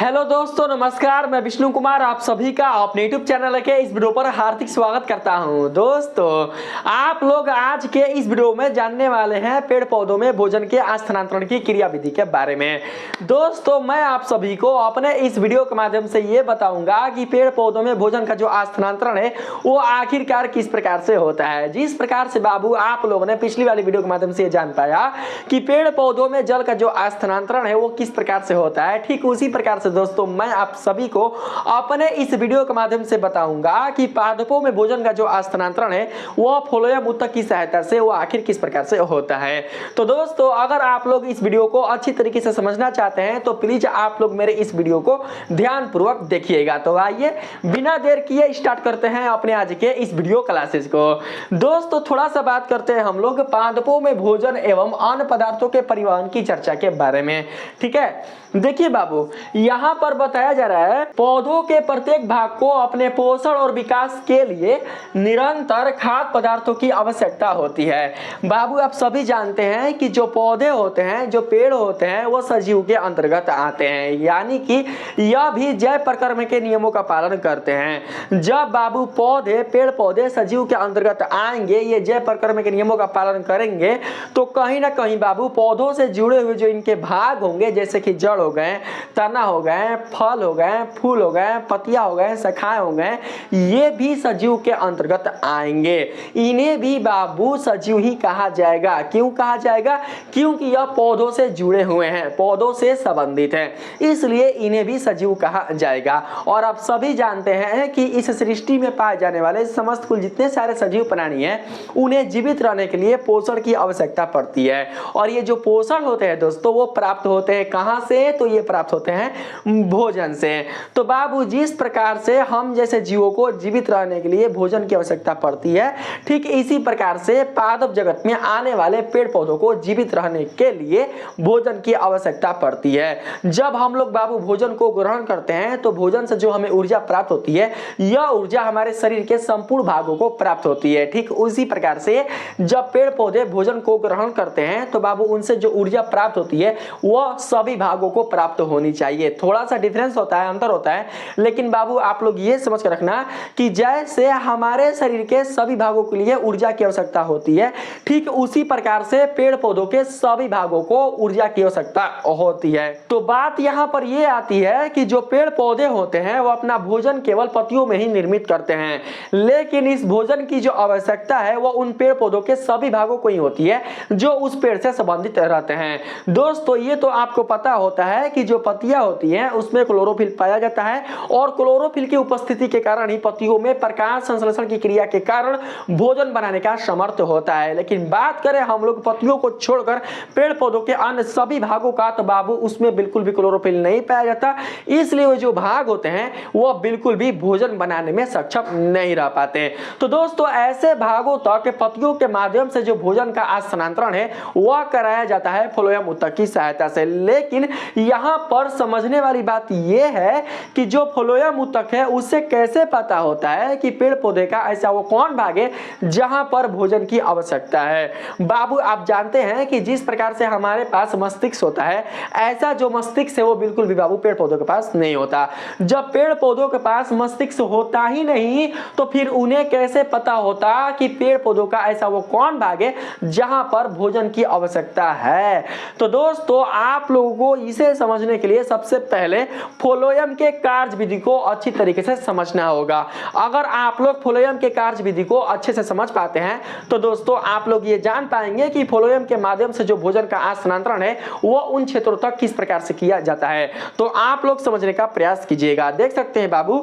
Hello दोस्तों, नमस्कार। मैं विष्णु कुमार आप सभी का अपने यूट्यूब चैनल के इस वीडियो पर हार्दिक स्वागत करता हूं। दोस्तों, आप लोग आज के इस वीडियो में जानने वाले हैं पेड़ पौधों में भोजन के स्थानांतरण की क्रिया विधि के बारे में। दोस्तों, मैं आप सभी को अपने इस वीडियो के माध्यम से ये बताऊंगा कि पेड़ पौधों में भोजन का जो स्थानांतरण है वो आखिरकार किस प्रकार से होता है। जिस प्रकार से बाबू आप लोगों ने पिछली वाली वीडियो के माध्यम से जान पाया कि पेड़ पौधों में जल का जो स्थानांतरण है वो किस प्रकार से होता है, ठीक उसी प्रकार से दोस्तों मैं आप सभी को अपने इस वीडियो के माध्यम से बताऊंगा कि पादपों में भोजन का जो स्थानांतरण है वो फ्लोएम ऊतक की सहायता से वो आखिर किस प्रकार से होता है। तो दोस्तों, अगर आप लोग इस वीडियो को अच्छी तरीके से समझना चाहते हैं तो प्लीज आप लोग मेरे इस वीडियो को ध्यानपूर्वक देखिएगा। तो आइए बिना देर किए स्टार्ट करते हैं अपने आज के इस वीडियो क्लासेस को। दोस्तों, थोड़ा सा बात करते हैं हम लोग पादपों में भोजन एवं अन्य पदार्थों के परिवहन की चर्चा के बारे में। ठीक है, देखिए बाबू, यहाँ पर बताया जा रहा है पौधों के प्रत्येक भाग को अपने पोषण और विकास के लिए निरंतर खाद्य पदार्थों की आवश्यकता होती है। बाबू, आप सभी जानते हैं कि जो पौधे होते हैं, जो पेड़ होते हैं, वो सजीव के अंतर्गत आते हैं, यानी कि यह भी जैव प्रक्रम के नियमों का पालन करते हैं। जब बाबू पेड़ पौधे सजीव के अंतर्गत आएंगे, ये जैव प्रक्रम के नियमों का पालन करेंगे, तो कहीं ना कहीं बाबू पौधों से जुड़े हुए जो इनके भाग होंगे, जैसे कि जड़ हो गए, तना हो गए, फल हो गए, फूल हो गए, पत्तियां हो गए, शाखाएं हो गए, ये भी सजीव के अंतर्गत आएंगे। इन्हें भी बाबू सजीव ही कहा जाएगा। क्यों कहा जाएगा? क्योंकि यह पौधों से जुड़े हुए हैं, पौधों से संबंधित हैं, इसलिए इन्हें भी सजीव कहा जाएगा। और आप सभी जानते हैं कि इस सृष्टि में पाए जाने वाले समस्त कुल जितने सारे सजीव प्राणी हैं, उन्हें जीवित रहने के लिए पोषण की आवश्यकता पड़ती है। और ये जो पोषण होते हैं दोस्तों, वो प्राप्त होते हैं कहां से? तो ये प्राप्त होते हैं भोजन से। तो बाबू, जिस प्रकार से हम जैसे जीवों को जीवित रहने के लिए भोजन की आवश्यकता पड़ती है, ठीक इसी प्रकार से पादप जगत में आने वाले पेड़ पौधों को जीवित रहने के लिए भोजन की आवश्यकता पड़ती है। जब हम लोग बाबू भोजन को ग्रहण करते हैं तो भोजन से जो हमें ऊर्जा प्राप्त होती है, यह ऊर्जा हमारे शरीर के संपूर्ण भागों को प्राप्त होती है। ठीक उसी प्रकार से जब पेड़ पौधे भोजन को ग्रहण करते हैं तो बाबू उनसे जो ऊर्जा प्राप्त होती है वह सभी भागों को प्राप्त होनी चाहिए। थोड़ा सा डिफरेंस होता है, अंतर होता है, लेकिन बाबू आप लोग ये समझ कर रखना कि जैसे हमारे शरीर के सभी भागों के लिए ऊर्जा की आवश्यकता होती है, ठीक उसी प्रकार से पेड़ पौधों के सभी भागों को ऊर्जा की आवश्यकता होती है। तो बात यहाँ पर यह आती है कि जो पेड़ पौधे होते हैं वो अपना भोजन केवल पत्तियों में ही निर्मित करते हैं, लेकिन इस भोजन की जो आवश्यकता है वो उन पेड़ पौधों के सभी भागों को ही होती है जो उस पेड़ से संबंधित रहते हैं। दोस्तों, ये तो आपको पता होता है कि जो पत्तियां होती हैं उसमें क्लोरोफिल पाया जाता है, और क्लोरोफिल की उपस्थिति के कारण ही पत्तियों में प्रकाश संश्लेषण की क्रिया के कारण भोजन बनाने का समर्थ होता है। लेकिन बात करें हम लोग पत्तियों को छोड़कर पेड़ पौधों के अन्य सभी भागों का, तो बाबू उसमें बिल्कुल भी क्लोरोफिल नहीं पाया जाता, इसलिए वो जो भाग होते हैं वो बिल्कुल भी भोजन बनाने में सक्षम नहीं रह पाते। तो दोस्तों, ऐसे भागों तक पत्तियों के माध्यम से जो भोजन का स्थानांतरण है वह कराया जाता है फ्लोएम ऊतक की सहायता से। लेकिन यहाँ पर समझने वाली बात यह है कि जो फ्लोएम ऊतक है उससे कैसे पता होता है कि पेड़ पौधे का ऐसा वो कौन भाग है जहां पर भोजन की आवश्यकता है। बाबू, आप जानते हैं कि जिस प्रकार से हमारे पास मस्तिष्क होता है, ऐसा जो मस्तिष्क है वो बिल्कुल भी बाबू पेड़ पौधों के पास नहीं होता। जब पेड़ पौधों के पास मस्तिष्क होता ही नहीं तो फिर उन्हें कैसे पता होता कि पेड़ पौधों का ऐसा वो कौन भाग है जहां पर भोजन की आवश्यकता है। तो दोस्तों, आप लोगों को इसे समझने के लिए सबसे पहले फ्लोएम के कार्य विधि को अच्छी तरीके से समझना होगा। अगर आप लोग फ्लोएम के कार्य विधि को अच्छे से समझ पाते हैं तो दोस्तों आप लोग ये जान पाएंगे कि फ्लोएम के माध्यम से जो भोजन का स्थानांतरण है वो उन क्षेत्रों तक किस प्रकार से किया जाता है। तो आप लोग समझने का प्रयास कीजिएगा। देख सकते हैं बाबू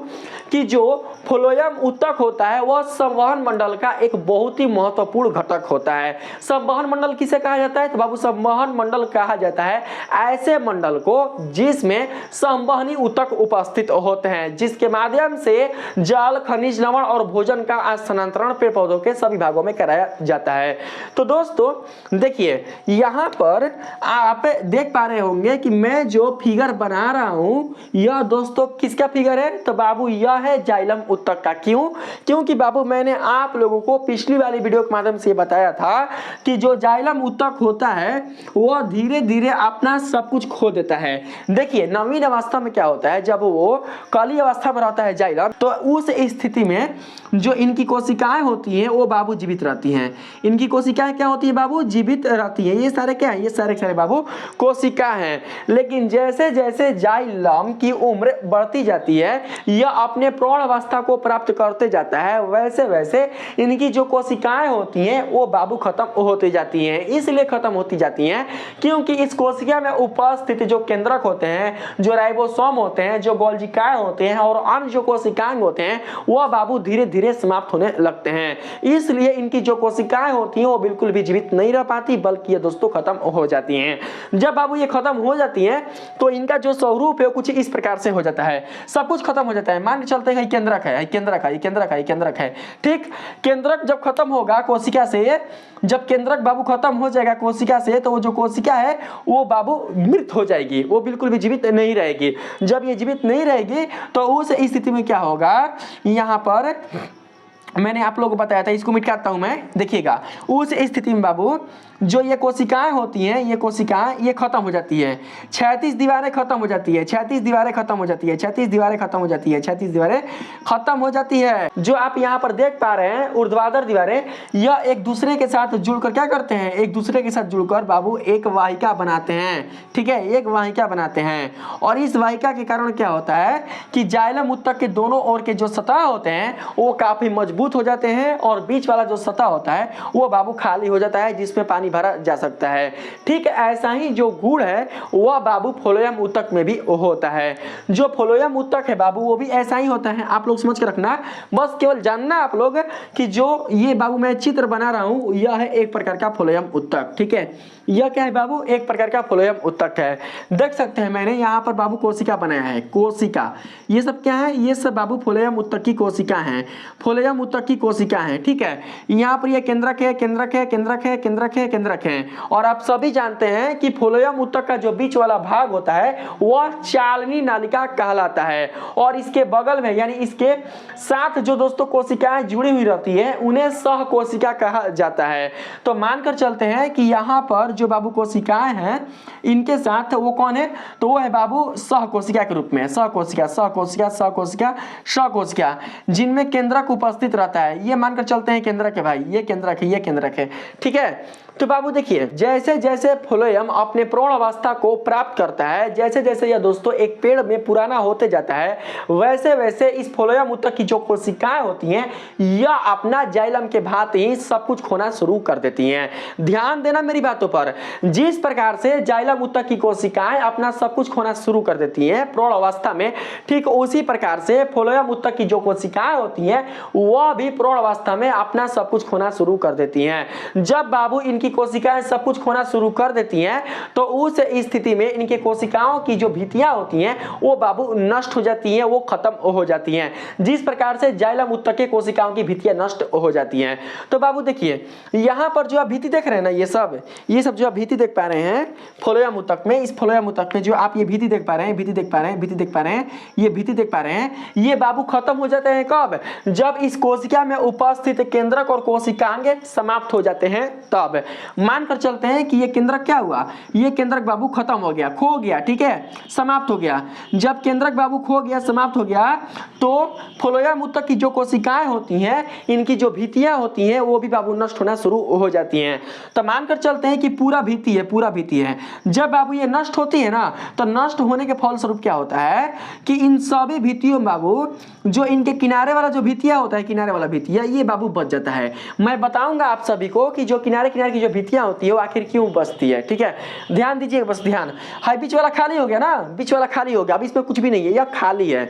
कि जो फ्लोएम ऊतक होता है वह संवहन मंडल का एक बहुत ही महत्वपूर्ण घटक होता है। संवहन मंडल किसे कहा जाता है? तो बाबू संवहन मंडल कहा जाता है ऐसे मंडल को जिसमें संवहनी ऊतक उपस्थित होते हैं, जिसके माध्यम से जल, खनिज, लवण और भोजन का स्थानांतरण पेड़ पौधों के सभी भागों में कराया जाता है। तो दोस्तों देखिए, यहाँ पर आप देख पा रहे होंगे कि मैं जो फिगर बना रहा हूं यह दोस्तों किसका फिगर है? तो बाबू यह है जाइलम ऊतक का। क्यों? क्योंकि बाबू मैंने आप लोगों को पिछली वाली वीडियो के माध्यम से बताया था कि जो जाइलम ऊतक होता है वह धीरे धीरे अपना सब कुछ खो देता है। देखिए, नवीन अवस्था में क्या होता है, जब वो कली अवस्था में रहता है जाइलम, तो उस स्थिति में जो इनकी कोशिकाएं होती हैं वो बाबू जीवित रहती हैं। इनकी कोशिकाएं क्या होती है बाबू, जीवित रहती हैं। ये सारे क्या है, ये सारे सारे बाबू कोशिका हैं। लेकिन जैसे जैसे जाइलम की उम्र बढ़ती जाती है, यह अपने प्रौढ़ अवस्था को प्राप्त करते जाता है, वैसे वैसे इनकी जो कोशिकाएं होती हैं वो बाबू खत्म होती जाती हैं। इसलिए खत्म होती जाती हैं क्योंकि इस कोशिका में उपस्थित जो केंद्रक होते हैं, जो राइबोसोम होते हैं, जो गोल्जिकाएं होते हैं और अन्य जो कोशिकाएं होते हैं, वह बाबू धीरे धीरे समाप्त होने लगते हैं। इसलिए इनकी जो कोशिकाएं होती हैं वो बिल्कुल भी जीवित नहीं रह पाती, बल्कि ये दोस्तों खत्म हो जाती हैं। जब बाबू ये खत्म हो जाती हैं तो इनका जो स्वरूप है कुछ इस प्रकार से हो जाता है, सब कुछ खत्म हो जाता है। मान के चलते हैं केंद्रक है, केंद्रक है, केंद्रक है, केंद्रक है, ठीक। केंद्रक जब खत्म होगा कोशिका से, जब केंद्रक बाबू खत्म हो जाएगा कोशिका से, तो वो जो कोशिका है वो बाबू मृत हो जाएगी, वो बिल्कुल भी जीवित नहीं रहेगी। जब ये जीवित नहीं रहेगी तो उस स्थिति में क्या होगा, यहाँ पर मैंने आप लोगों को बताया था, इसको मिटाता हूं मैं, देखिएगा। उस स्थिति में बाबू जो ये कोशिकाएं होती हैं, ये कोशिकाएं ये खत्म हो जाती है, 36 दीवारें खत्म हो जाती है, 36 दीवारें खत्म हो जाती है, 36 दीवारें खत्म हो जाती है, 36 दीवारें खत्म हो जाती है। जो आप यहाँ पर देख पा रहे हैं ऊर्ध्वाधर दीवारें, यह एक दूसरे के साथ जुड़कर क्या करते हैं, एक दूसरे के साथ जुड़कर बाबू एक वाहिका बनाते हैं, ठीक है, एक वाहिका बनाते हैं। और इस वाहिका के कारण क्या होता है कि जाइलम ऊतक के दोनों ओर के जो सतह होते हैं वो काफी मजबूत हो जाते हैं, और बीच वाला जो सतह होता है वो बाबू खाली हो जाता है, जिसमें पानी भरा जा सकता है। ठीक ऐसा ही जो गुण है वह बाबू फ्लोएम ऊतक में भी होता है। जो फ्लोएम ऊतक है बाबू वो भी ऐसा ही होता है, आप लोग समझ के रखना, बस केवल जानना आप लोग कि जो ये बाबू मैं चित्र बना रहा हूं यह है एक प्रकार का फ्लोएम ऊतक, ठीक है। यह क्या है बाबू, एक प्रकार का फ्लोएम ऊतक है। देख सकते हैं मैंने यहाँ पर बाबू कोशिका बनाया है, कोशिका, ये सब क्या है, ये सब बाबू फ्लोएम ऊतक की कोशिका है, फ्लोएम ऊतक की कोशिका है, ठीक है। यहाँ पर ये केंद्रक है, केंद्रक है, केंद्रक है, केंद्रक है, केंद्रक है। और आप सभी जानते हैं कि फ्लोएम ऊतक का जो बीच वाला भाग होता है वह चालनी नालिका कहलाता है, और इसके बगल में यानी इसके साथ जो दोस्तों कोशिकाएं जुड़ी हुई रहती है उन्हें सह कोशिका कहा जाता है। तो मानकर चलते हैं कि यहाँ पर जो बाबू कोशिकाएं हैं इनके साथ वो कौन है, तो वो है बाबू सह कोशिका के रूप में, सह कोशिका, सह कोशिका, सह कोशिका, सह कोशिका, जिनमें केंद्रक उपस्थित रहता है। ये मानकर चलते हैं केंद्रक है भाई, ये केंद्रक है, ये केंद्रक है, ठीक है। तो बाबू देखिए जैसे जैसे फ्लोएम अपने प्रौढ़ अवस्था को प्राप्त करता है, जैसे जैसे यह दोस्तों एक पेड़ में पुराना होते जाता है, वैसे वैसे इस फ्लोएम ऊतक की जो कोशिकाएं होती हैं यह अपना जाइलम के भांति ही सब कुछ खोना शुरू कर देती हैं। ध्यान देना मेरी बातों पर, जिस प्रकार से जाइलम ऊतक की कोशिकाएं अपना सब कुछ खोना शुरू कर देती हैं प्रौढ़ अवस्था में, ठीक उसी प्रकार से फ्लोएम ऊतक की जो कोशिकाएं होती हैं वह भी प्रौढ़ अवस्था में अपना सब कुछ खोना शुरू कर देती हैं। जब बाबू इनकी कोशिकाएं सब कुछ खोना शुरू कर देती हैं तो उस स्थिति में इनके कोशिकाओं की जो भित्तियां होती हैं वो बाबू नष्ट हो जाती हैं, वो खत्म हो जाती हैं, जिस प्रकार से जाइलम ऊतक के कोशिकाओं की भित्तियां नष्ट हो जाती हैं। तो बाबू देखिए यहाँ पर जो आप भित्ति देख रहे हैं ना, ये सब जो आप भित्ति देख पा रहे हैं फ्लोएम ऊतक में, इस फ्लोएम ऊतक में जो आप ये भित्ति देख पा रहे हैं, भित्ति देख पा रहे हैं, भित्ति देख पा रहे हैं, ये भित्ति देख पा रहे हैं, ये बाबू खत्म हो जाते हैं कब, जब इस कोशिका में उपस्थित केंद्रक और कोशिकांग समाप्त हो जाते हैं तब। मानकर चलते हैं कि ये केंद्रक क्या हुआ, ये केंद्रक बाबू खत्म हो गया, खो गया, ठीक है, समाप्त हो गया। जब केंद्रक बाबू खो गया, समाप्त हो गया, तो फ्लोएम ऊतक की जो कोशिकाएं होती हैं इनकी जो भित्तियां होती हैं वो भी बाबू नष्ट होना शुरू हो जाती हैं। तो मानकर चलते हैं कि पूरा भित्ति है, पूरा भित्ति है। जब बाबू ये नष्ट होती है ना, तो नष्ट होने के फलस्वरूप क्या होता है कि इन सभी भित्तियों में बाबू जो इनके किनारे वाला जो भित्तियां होता है, किनारे वाला भित्तियां, ये बाबू बच जाता है। मैं बताऊंगा आप सभी को कि जो किनारे किनारे की जो भित्तियां होती है वो आखिर क्यों बचती है, ठीक है। ध्यान दीजिए बस, ध्यान। हाई बीच वाला खाली हो गया ना, बीच वाला खाली हो गया, अब इसमें कुछ भी नहीं है, यह खाली है।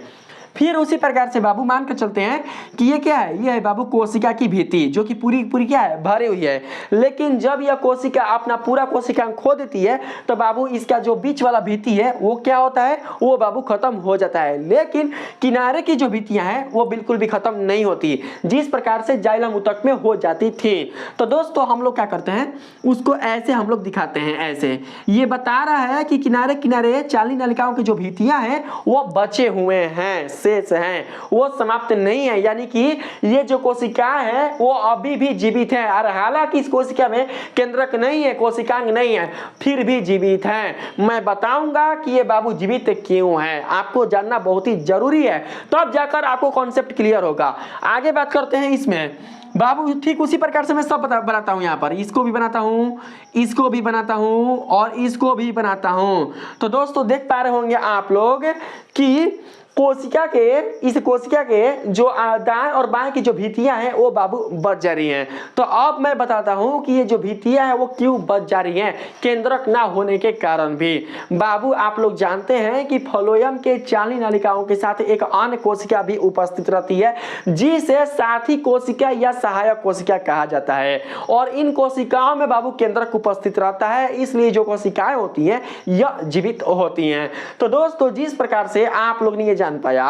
फिर उसी प्रकार से बाबू मान कर चलते हैं कि ये क्या है, ये है बाबू कोशिका की भित्ति, जो कि पूरी पूरी क्या है, भरी हुई है। लेकिन जब यह कोशिका अपना पूरा कोशिका खो देती है तो बाबू इसका जो बीच वाला भित्ति है वो क्या होता है, वो बाबू खत्म हो जाता है। लेकिन किनारे की जो भित्तियां हैं वो बिल्कुल भी खत्म नहीं होती, जिस प्रकार से जाइलम ऊतक में हो जाती थी। तो दोस्तों हम लोग क्या करते हैं, उसको ऐसे हम लोग दिखाते हैं, ऐसे। ये बता रहा है कि किनारे किनारे चालनी नलिकाओं की जो भित्तियां हैं वो बचे हुए हैं, शेष हैं वो समाप्त नहीं है, यानी कि ये जो कोशिकाएं हैं वो अभी भी जीवित हैं। और हालांकि इस कोशिका में केंद्रक नहीं है, कोशिकांग नहीं है, फिर भी जीवित हैं। मैं बताऊंगा कि ये बाबू जीवित क्यों है, आपको जानना बहुत ही जरूरी है, तब जाकर आपको कॉन्सेप्ट क्लियर होगा। आगे बात करते हैं इसमें बाबू। ठीक उसी प्रकार से मैं सब बनाता हूं, यहाँ पर इसको भी बनाता हूं, इसको भी बनाता हूं और इसको भी बनाता हूं। तो दोस्तों देख पा रहे होंगे आप लोग कि इस कोशिका के जो दाएं और बाएं की जो भित्तियां हैं वो बाबू बच जा रही हैं। तो अब मैं बताता हूं कि ये जो भित्तियां हैं वो क्यों बच जा रही हैं, केंद्रक ना होने के कारण भी। बाबू आप लोग जानते हैं कि फ्लोएम के चालनी नलिकाओं के साथ एक अन्य कोशिका भी उपस्थित रहती है जिसे साथी कोशिका या सहायक कोशिका कहा जाता है। और इन कोशिकाओं में बाबू केंद्रक उपस्थित रहता है, इसलिए जो कोशिकाएं होती हैं यह जीवित होती हैं। तो दोस्तों जिस प्रकार से आप लोग ने ये जान पाया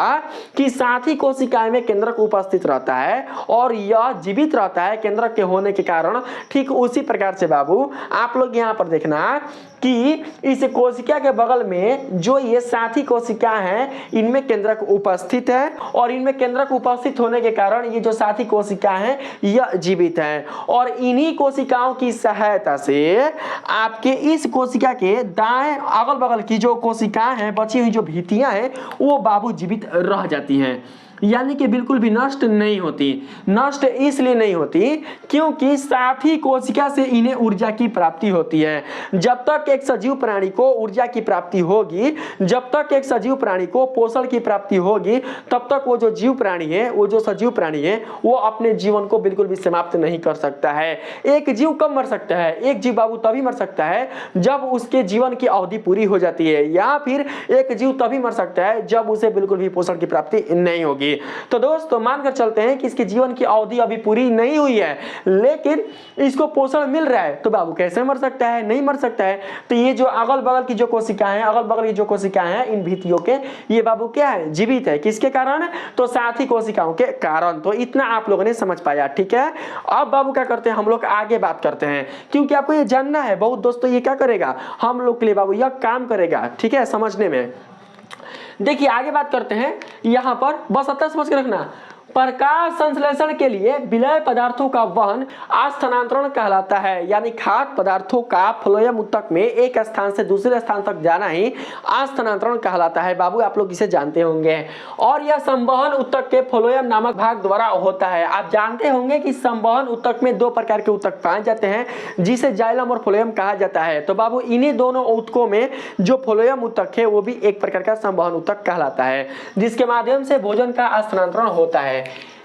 कि साथी कोशिकाएं में केंद्रक उपस्थित रहता है और यह जीवित रहता है केंद्रक के होने के कारण, ठीक उसी प्रकार से बाबू आप लोग यहां पर देखना कि इस कोशिका के बगल में जो ये साथी कोशिका हैं इनमें केंद्रक उपस्थित है और इनमें केंद्रक उपस्थित होने के कारण ये जो साथी कोशिका हैं यह जीवित हैं। और इन्हीं कोशिकाओं की सहायता से आपके इस कोशिका के दाएं अगल बगल की जो कोशिकाएं हैं, बची हुई जो भित्तियां हैं, वो बाबू जीवित रह जाती हैं, यानी कि बिल्कुल भी नष्ट नहीं होती। नष्ट इसलिए नहीं होती क्योंकि साथी कोशिका से इन्हें ऊर्जा की प्राप्ति होती है। जब तक एक सजीव प्राणी को ऊर्जा की प्राप्ति होगी, जब तक एक सजीव प्राणी को पोषण की प्राप्ति होगी, तब तक वो जो जीव प्राणी है, वो जो सजीव प्राणी है, वो अपने जीवन को बिल्कुल भी समाप्त नहीं कर सकता है। एक जीव कब मर सकता है? एक जीव बाबू तभी मर सकता है जब उसके जीवन की अवधि पूरी हो जाती है, या फिर एक जीव तभी मर सकता है जब उसे बिल्कुल भी पोषण की प्राप्ति नहीं होगी। तो दोस्तों मानकर चलते हैं कि इसके जीवन की अवधि अभी पूरी नहीं हुई है, लेकिन इसको पोषण मिल रहा है, तो बाबू कैसे मर सकता है? नहीं मर सकता है। तो ये जो अगल बगल की जो कोशिकाएं हैं, अगल बगल की जो कोशिकाएं हैं, इन भित्तियों के, ये बाबू क्या है? जीवित है। किसके कारण? तो साथी कोशिकाओं के कारण। तो इतना आप लोगों ने समझ पाया, ठीक है। अब बाबू क्या करते हैं, हम लोग आगे बात करते हैं, क्योंकि आपको ये जानना है बहुत दोस्तों, ये क्या करेगा हम लोग के लिए बाबू, यह काम करेगा, ठीक है, समझने में। देखिए आगे बात करते हैं, यहां पर बस अतः समझ के रखना, प्रकाश संश्लेषण के लिए विलय पदार्थों का वहन स्थानांतरण कहलाता है, यानी खाद्य पदार्थों का फ्लोएम ऊतक में एक स्थान से दूसरे स्थान तक जाना ही स्थानांतरण कहलाता है। बाबू आप लोग इसे जानते होंगे। और यह संवहन ऊतक के फ्लोएम नामक भाग द्वारा होता है। आप जानते होंगे कि संवहन ऊतक में दो प्रकार के ऊतक पाए जाते हैं, जिसे जाइलम और फ्लोएम कहा जाता है। तो बाबू इन्हीं दोनों ऊतकों में जो फ्लोएम ऊतक है वो भी एक प्रकार का संवहन ऊतक कहलाता है, जिसके माध्यम से भोजन का स्थानांतरण होता है।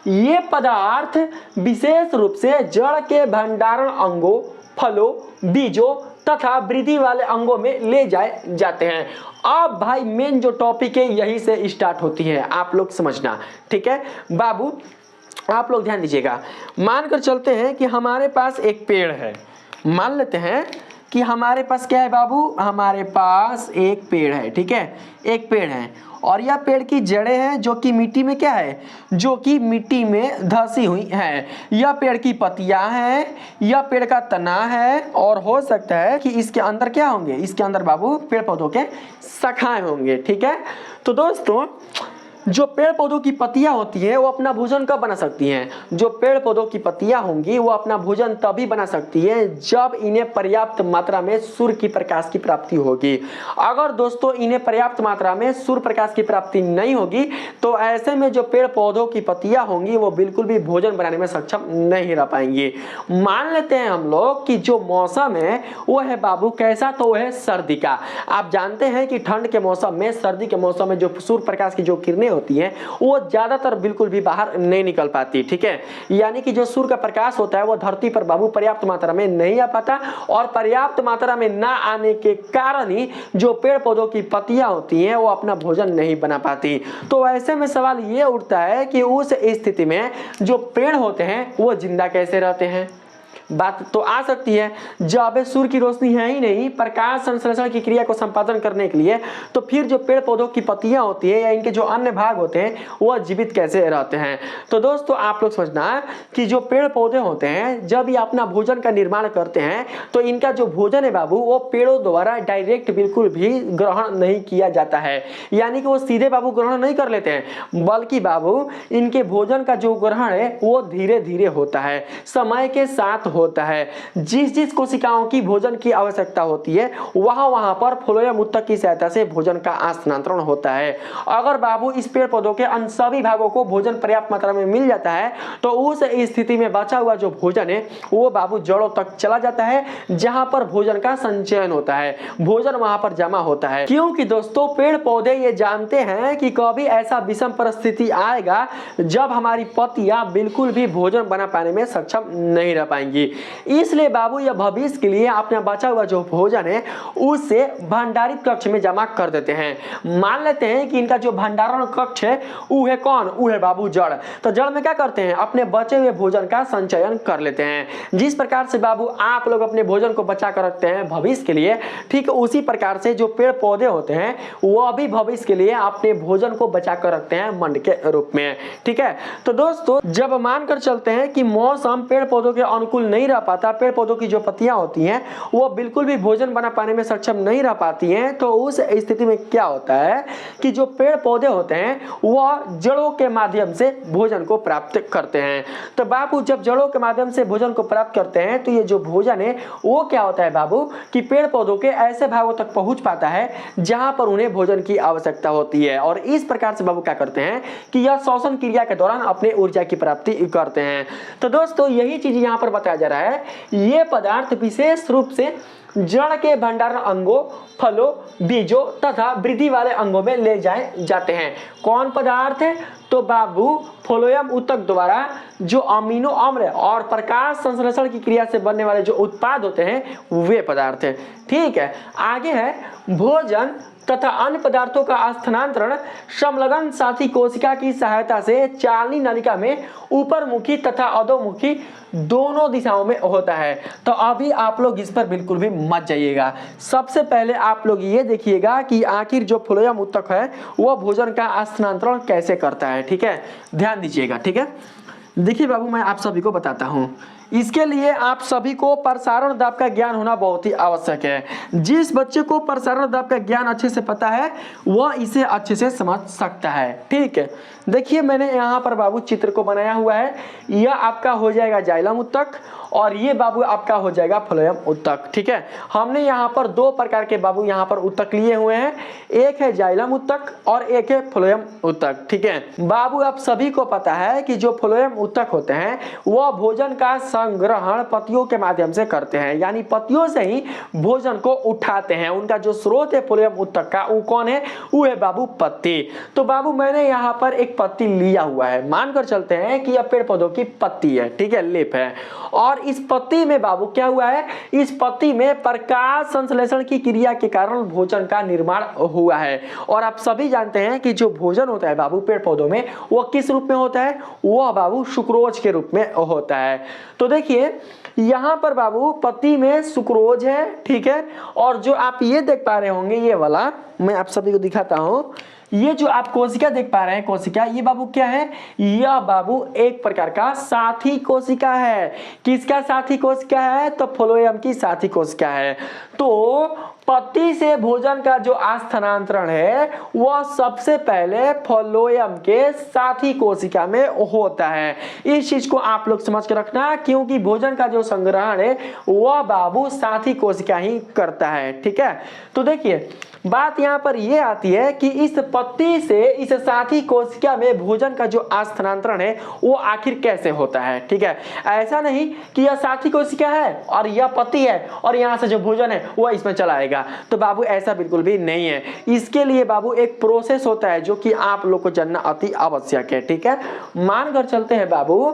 ये पदार्थ विशेष रूप से जड़ के भंडारण अंगों, फलों, बीजों तथा वृद्धि वाले अंगों में ले जाए जाते हैं। अब भाई मेन जो टॉपिक है यही से स्टार्ट होती है, आप लोग समझना, ठीक है बाबू। आप लोग ध्यान दीजिएगा, मानकर चलते हैं कि हमारे पास एक पेड़ है। मान लेते हैं कि हमारे पास क्या है बाबू, हमारे पास एक पेड़ है, ठीक है, एक पेड़ है और यह पेड़ की जड़ें हैं जो कि मिट्टी में क्या है, जो कि मिट्टी में धंसी हुई है। यह पेड़ की पत्तियां हैं, यह पेड़ का तना है, और हो सकता है कि इसके अंदर क्या होंगे, इसके अंदर बाबू पेड़ पौधों के शाखाएं होंगे, ठीक है। तो दोस्तों जो पेड़ पौधों की पत्तियां होती हैं वो अपना भोजन कब बना सकती हैं? जो पेड़ पौधों की पत्तियां होंगी वो अपना भोजन तभी बना सकती हैं जब इन्हें पर्याप्त मात्रा में सूर्य की प्रकाश की प्राप्ति होगी। अगर दोस्तों इन्हें पर्याप्त मात्रा में सूर्य प्रकाश की प्राप्ति नहीं होगी तो ऐसे में जो पेड़ पौधों की पत्तियां होंगी वो बिल्कुल भी भोजन बनाने में सक्षम नहीं रह पाएंगी। मान लेते हैं हम लोग कि जो मौसम है वो है बाबू कैसा, तो वो है सर्दी का। आप जानते हैं कि ठंड के मौसम में, सर्दी के मौसम में जो सूर्य प्रकाश की जो किरणें होती है वो ज्यादातर बिल्कुल भी बाहर नहीं निकल पाती, ठीक है। यानी कि जो सूर्य का प्रकाश होता है वो धरती पर बाबू पर्याप्त मात्रा में नहीं आ पाता, और पर्याप्त मात्रा में ना आने के कारण ही जो पेड़ पौधों की पत्तियां होती हैं वो अपना भोजन नहीं बना पाती। तो ऐसे में सवाल ये उठता है कि उस स्थिति में जो पेड़ होते हैं वो जिंदा कैसे रहते हैं? बात तो आ सकती है, जब सूर्य की रोशनी है ही नहीं प्रकाश संश्लेषण की क्रिया को संपादन करने के लिए, तो फिर जो पेड़ पौधों की पत्तियां होती है या इनके जो अन्य भाग होते हैं वो जीवित कैसे रहते हैं। तो दोस्तों आप लोग समझना कि जो पेड़ पौधे होते हैं जब ये अपना भोजन का निर्माण करते हैं तो इनका जो भोजन है बाबू वो पेड़ों द्वारा डायरेक्ट बिल्कुल भी ग्रहण नहीं किया जाता है, यानी कि वो सीधे बाबू ग्रहण नहीं कर लेते हैं, बल्कि बाबू इनके भोजन का जो ग्रहण है वो धीरे धीरे होता है, समय के साथ होता है। जिस जिस कोशिकाओं की भोजन की आवश्यकता होती है वहां वहां पर फ्लोएम ऊतक की सहायता से भोजन का स्थानांतरण होता है। अगर बाबू इस पेड़ पौधों के अन्य सभी भागों को भोजन पर्याप्त मात्रा में मिल जाता है तो उस स्थिति में बचा हुआ जो भोजन है वो बाबू जड़ों तक चला जाता है, जहां पर भोजन का संचयन होता है, भोजन वहां पर जमा होता है। क्योंकि दोस्तों पेड़ पौधे ये जानते हैं कि कभी ऐसा विषम परिस्थिति आएगा जब हमारी पत्तियां बिल्कुल भी भोजन बना पाने में सक्षम नहीं रह पाएंगी, इसलिए बाबू यह भविष्य के लिए अपना बचा हुआ जो भोजन है उसे भंडारित कक्ष में जमा कर देते हैं। मान लेते हैं कि इनका जो भंडारण कक्ष है वो है कौन, वो है बाबू जड़। तो जड़ में क्या करते हैं, अपने बचे हुए भोजन का संचयन कर लेते हैं। जिस प्रकार से बाबू आप लोग अपने भोजन को बचा कर रखते हैं भविष्य के लिए, ठीक उसी प्रकार से जो पेड़ पौधे होते हैं वो भी भविष्य के लिए अपने भोजन को बचा कर रखते हैं मंड के रूप में। ठीक है, तो दोस्तों जब मानकर चलते हैं कि मौसम पेड़ पौधों के अनुकूल नहीं रह पाता, पेड़ पौधों की जो पत्तियां होती हैं वो बिल्कुल भी भोजन बना पाने में सक्षम नहीं रह पाती हैं, तो उस स्थिति में क्या होता है कि जो पेड़ पौधे होते हैं वह जड़ों के माध्यम से भोजन को प्राप्त करते हैं। तो बाबू जब जड़ों के माध्यम से भोजन को प्राप्त करते हैं तो ये जो भोजन है वो क्या होता है बाबू कि पेड़ पौधों के ऐसे भागों तक पहुंच पाता है जहां पर उन्हें भोजन की आवश्यकता होती है, और इस प्रकार से बाबू क्या करते हैं कि यह श्वसन क्रिया के दौरान अपने ऊर्जा की प्राप्ति करते हैं। तो दोस्तों यही चीज यहां पर बताया जा रहा है, ये पदार्थ विशेष रूप से जड़ के भंडारण अंगों, फलों, बीजों तथा वृद्धि वाले अंगों में ले जाए जाते हैं। कौन पदार्थ है, तो बाबू फ्लोएम ऊतक द्वारा जो अमीनो अम्ल और प्रकाश संश्लेषण की क्रिया से बनने वाले जो उत्पाद होते हैं वे पदार्थ हैं। ठीक है, आगे है भोजन तथा अन्य पदार्थों का स्थानांतरण समलग्न साथी कोशिका की सहायता से चालनी नलिका में ऊपर मुखी तथा अधोमुखी दोनों दिशाओं में होता है। तो अभी आप लोग इस पर बिल्कुल भी मत जाइएगा। सबसे पहले आप लोग ये देखिएगा कि आखिर जो फ्लोएम ऊतक है वह भोजन का स्थानांतरण कैसे करता है। ठीक है, ध्यान दीजिएगा। ठीक है, देखिए बाबू मैं आप सभी को बताता हूँ, इसके लिए आप सभी को प्रसारण दाब का ज्ञान होना बहुत ही आवश्यक है। जिस बच्चे को प्रसारण दाब का ज्ञान अच्छे से पता है वह इसे अच्छे से समझ सकता है। ठीक है, देखिए मैंने यहाँ पर बाबू चित्र को बनाया हुआ है, यह आपका हो जाएगा जाइलम ऊतक और ये बाबू आपका हो जाएगा फ्लोएम ऊतक। ठीक है, हमने यहाँ पर दो प्रकार के बाबू यहाँ पर ऊतक लिए हुए हैं, एक है जाइलम ऊतक और एक है फ्लोएम ऊतक। ठीक है बाबू, आप सभी को पता है कि जो फ्लोएम ऊतक होते हैं वह भोजन का संग्रहण पत्तियों के माध्यम से करते हैं, यानी पत्तियों से ही भोजन को उठाते हैं। उनका जो स्रोत है फ्लोएम ऊतक का वो कौन है, वो है बाबू पत्ती। तो बाबू मैंने यहाँ पर एक पत्ती लिया हुआ है, मानकर चलते हैं कि यह पेड़ पौधों की पत्ती है। ठीक है, लेप है, और इस पत्ती में बाबू क्या हुआ है, इस पत्ती में प्रकाश संश्लेषण की क्रिया के कारण भोजन का निर्माण हुआ है। और आप सभी जानते हैं कि जो भोजन होता है बाबू पेड़ पौधों में वो किस रूप में होता है, वह बाबू सुक्रोज के रूप में होता है। तो देखिए यहाँ पर बाबू पत्ती में सुक्रोज है। ठीक है, और जो आप ये देख पा रहे होंगे ये वाला मैं आप सभी को दिखाता हूँ, ये जो आप कोशिका देख पा रहे हैं कोशिका, ये बाबू क्या है, यह बाबू एक प्रकार का साथी कोशिका है। किसका साथी कोशिका है, तो फ्लोएम की साथी कोशिका है। तो पत्ती से भोजन का जो स्थानांतरण है वह सबसे पहले फ्लोएम के साथी कोशिका में होता है। इस चीज को आप लोग समझ के रखना, क्योंकि भोजन का जो संग्रहण है वह बाबू साथी कोशिका ही करता है। ठीक है, तो देखिए बात यहाँ पर यह आती है कि इस पत्ती से इस साथी कोशिका में भोजन का जो स्थानांतरण है वो आखिर कैसे होता है। ठीक है, ऐसा नहीं कि यह साथी कोशिका है और यह पत्ती है और यहाँ से जो भोजन है वह इसमें चला आएगा, तो बाबू ऐसा बिल्कुल भी नहीं है। इसके लिए बाबू एक प्रोसेस होता है जो कि आप लोग को जानना अति आवश्यक है। ठीक है, मानकर चलते हैं बाबू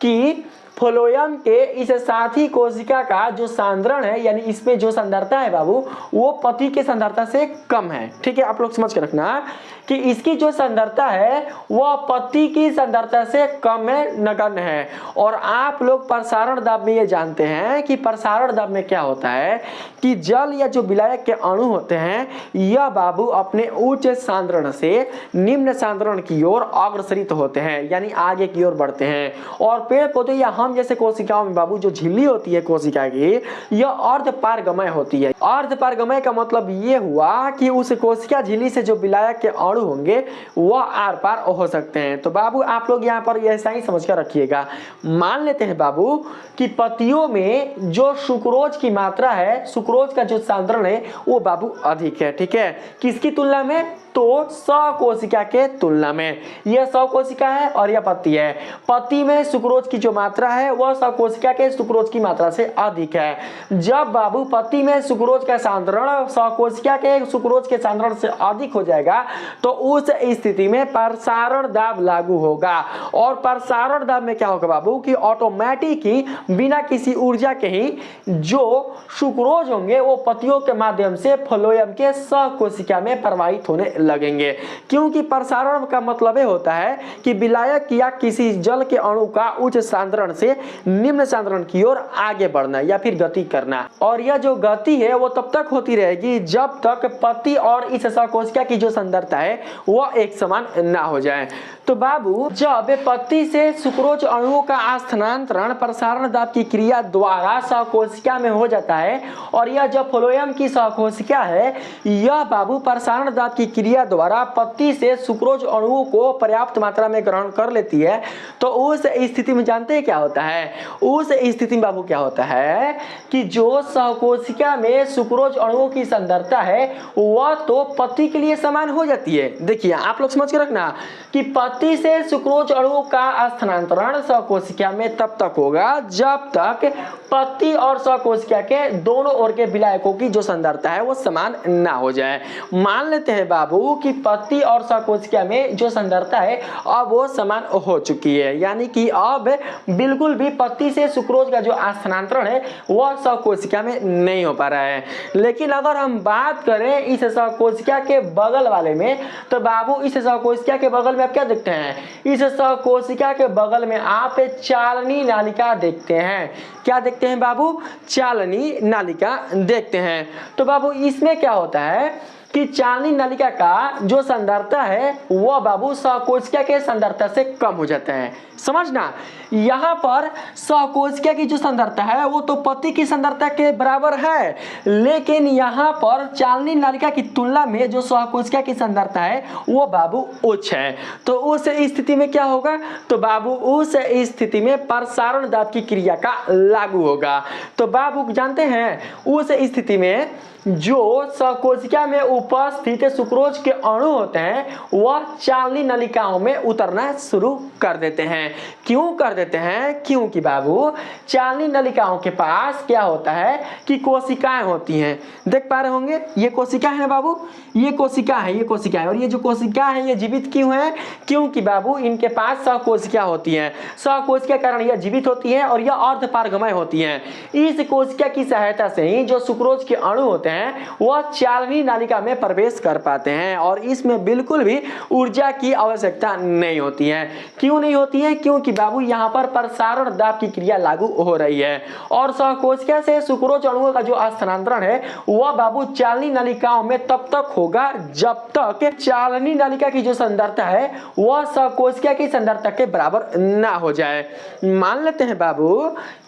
कि फ्लोएम के इस साथी कोशिका का जो सांद्रण है, यानी इसमें जो सांद्रता है बाबू, वो पति के सांद्रता से कम है। ठीक है, आप लोग समझ के रखना कि इसकी जो सांद्रता है वह पति की सांद्रता से कम है, नगण्य है। और आप लोग प्रसारण दाब में ये जानते हैं कि प्रसारण दाब में क्या होता है कि जल या जो विलायक के अणु होते हैं यह बाबू अपने उच्च सांद्रण से निम्न सांद्रण की ओर अग्रसरित होते हैं, यानी आगे की ओर बढ़ते हैं। और पेड़ पौधे या हम जैसे कोशिकाओं में बाबू जो झिल्ली होती है कोशिका की, यह अर्धपारगमय होती है। अर्धपारगमय का मतलब ये हुआ कि उस कोशिका झिल्ली से जो विलायक के अणु होंगे वह आर पार हो सकते हैं। तो बाबू आप लोग यहाँ पर ऐसा ही समझ कर रखिएगा। मान लेते हैं बाबू कि पत्तियों में जो सुक्रोज की मात्रा है, सुक्रोज का जो सांद्रण है वो बाबू अधिक है। ठीक है, किसकी तुलना में? तो सकोशिका के तुलना में। यह सकोशिका है और यह पत्ती है। पत्ती में सुक्रोज की जो मात्रा है वह सकोशिका के सुक्रोज की मात्रा से अधिक है। जब बाबू पत्ती में सुक्रोज का सांद्रण सकोशिका के सुक्रोज के सांद्रण से अधिक हो जाएगा तो उस स्थिति में प्रसारण दाब लागू होगा। और प्रसारण दाब में क्या होगा बाबू कि ऑटोमेटिक ही बिना किसी ऊर्जा के ही जो सुक्रोज होंगे वो पत्तियों के माध्यम से फ्लोएम के सकोशिका में प्रवाहित होने लगेंगे। क्योंकि प्रसारण का मतलब होता है कि विलायक या किसी जल के अणु का उच्च सांद्रण से निम्न सांद्रण की ओर आगे बढ़ना या फिर गति करना। और यह जो गति है वो तब तक होती रहेगी जब तक पत्ती और इस सकोशिका की जो सांद्रता है वह एक समान ना हो जाए। तो बाबू जब पत्ती से सुक्रोज अणुओं का स्थानांतरण प्रसारण दाब की क्रिया द्वारा सकोशिका में हो जाता है और यह जो फ्लोएम की सकोशिका है यह बाबू प्रसारण दाब की क्रिया द्वारा पत्ती से सुक्रोज अणुओं को पर्याप्त मात्रा में ग्रहण कर लेती है, तो उस स्थिति में जानते हैं क्या होता है? उस स्थिति में बाबू क्या होता है कि जो सकोशिका में सुक्रोज अणुओं की सांद्रता है वह तो पत्ती के लिए समान हो जाती है। देखिए आप लोग समझ के रखना कि पत्ती से सुक्रोज अणुओं का स्थानांतरण सकोशिका में तब तक होगा जब तक पत्ती और सकोशिका के दोनों ओर के विलायकों की जो सांद्रता है वो समान ना हो जाए। मान लेते हैं बाबू कि पत्ती और सकोशिका में जो सांद्रता है अब वो समान हो चुकी है, यानी कि अब बिल्कुल भी पत्ती से सुक्रोज का जो स्थानांतरण है वह सकोशिका में नहीं हो पा रहा है। लेकिन अगर हम बात करें इस सकोशिका के बगल वाले में तो बाबू इस सकोशिका के बगल में आप क्या देखते हैं? इस सकोशिका के बगल में आप चालनी नालिका देखते हैं। क्या देखते हैं बाबू? चालनी नालिका देखते हैं। तो बाबू इसमें क्या होता है कि चालनी नलिका का जो सांद्रता है वह बाबू सकोशिका के सांद्रता से कम हो जाता है। समझना, यहाँ पर सकोशिका की जो सांद्रता है वो तो पत्ती की सांद्रता के बराबर है, लेकिन यहाँ पर चालनी नलिका की तुलना में जो सकोशिका की सांद्रता है वो बाबू उच्च है। तो उस स्थिति में क्या होगा? तो बाबू उस स्थिति में प्रसारण दाब की क्रिया का लागू होगा। तो बाबू जानते हैं उस स्थिति में जो सकोशिका में उपस्थित सुक्रोज के अणु होते हैं वह चालनी नलिकाओं में उतरना शुरू कर देते हैं। क्यों कर देते हैं? क्योंकि बाबू चालनी नलिकाओं के पास क्या होता है कि कोशिकाएं होती हैं। देख पा रहे होंगे ये कोशिका है बाबू, ये कोशिका है, ये कोशिका है। और ये जो कोशिका है ये जीवित क्यों है? क्योंकि बाबू इनके पास सकोशिका होती है। सकोशिका के कारण यह जीवित होती है और यह अर्धपारगमय होती है। इस कोशिका की सहायता से ही जो सुक्रोज के अणु होते हैं वह चालनी नालिका में प्रवेश कर पाते हैं और इसमें बिल्कुल भी ऊर्जा की आवश्यकता नहीं होती है। क्यों नहीं होती है? क्योंकि बाबू यहाँ पर प्रसारण दाब की क्रिया लागू हो रही है और सकोशिका से सुक्रोज अणुओं का जो स्थानांतरण है वह बाबू चालनी नलिकाओं में तब तक होगा जब तक चालनी नलिका की जो सांद्रता है वह सकोशिका की सांद्रता के बराबर ना हो जाए। मान लेते हैं बाबू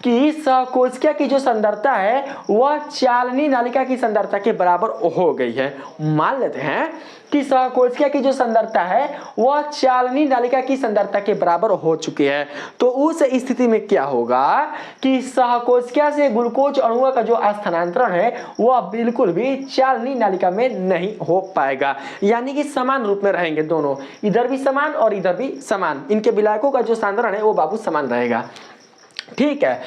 कि सकोशिका की जो सांद्रता है वह चालनी नलिका की सांद्रता के बराबर हो गई है। मान लेते हैं कि सकोशिका की जो सांद्रता है वह चालनी नलिका की सांद्रता के बराबर हो चुकी है। तो उस स्थिति में क्या होगा कि सकोशिका से ग्लूकोज अणुओं का जो स्थानांतरण है वह बिल्कुल भी चालनी नलिका में नहीं हो पाएगा, यानी कि समान रूप में रहेंगे दोनों, इधर भी समान और इधर भी समान। इनके विलायकों का जो सांद्रण है वो बाबू समान रहेगा। ठीक है,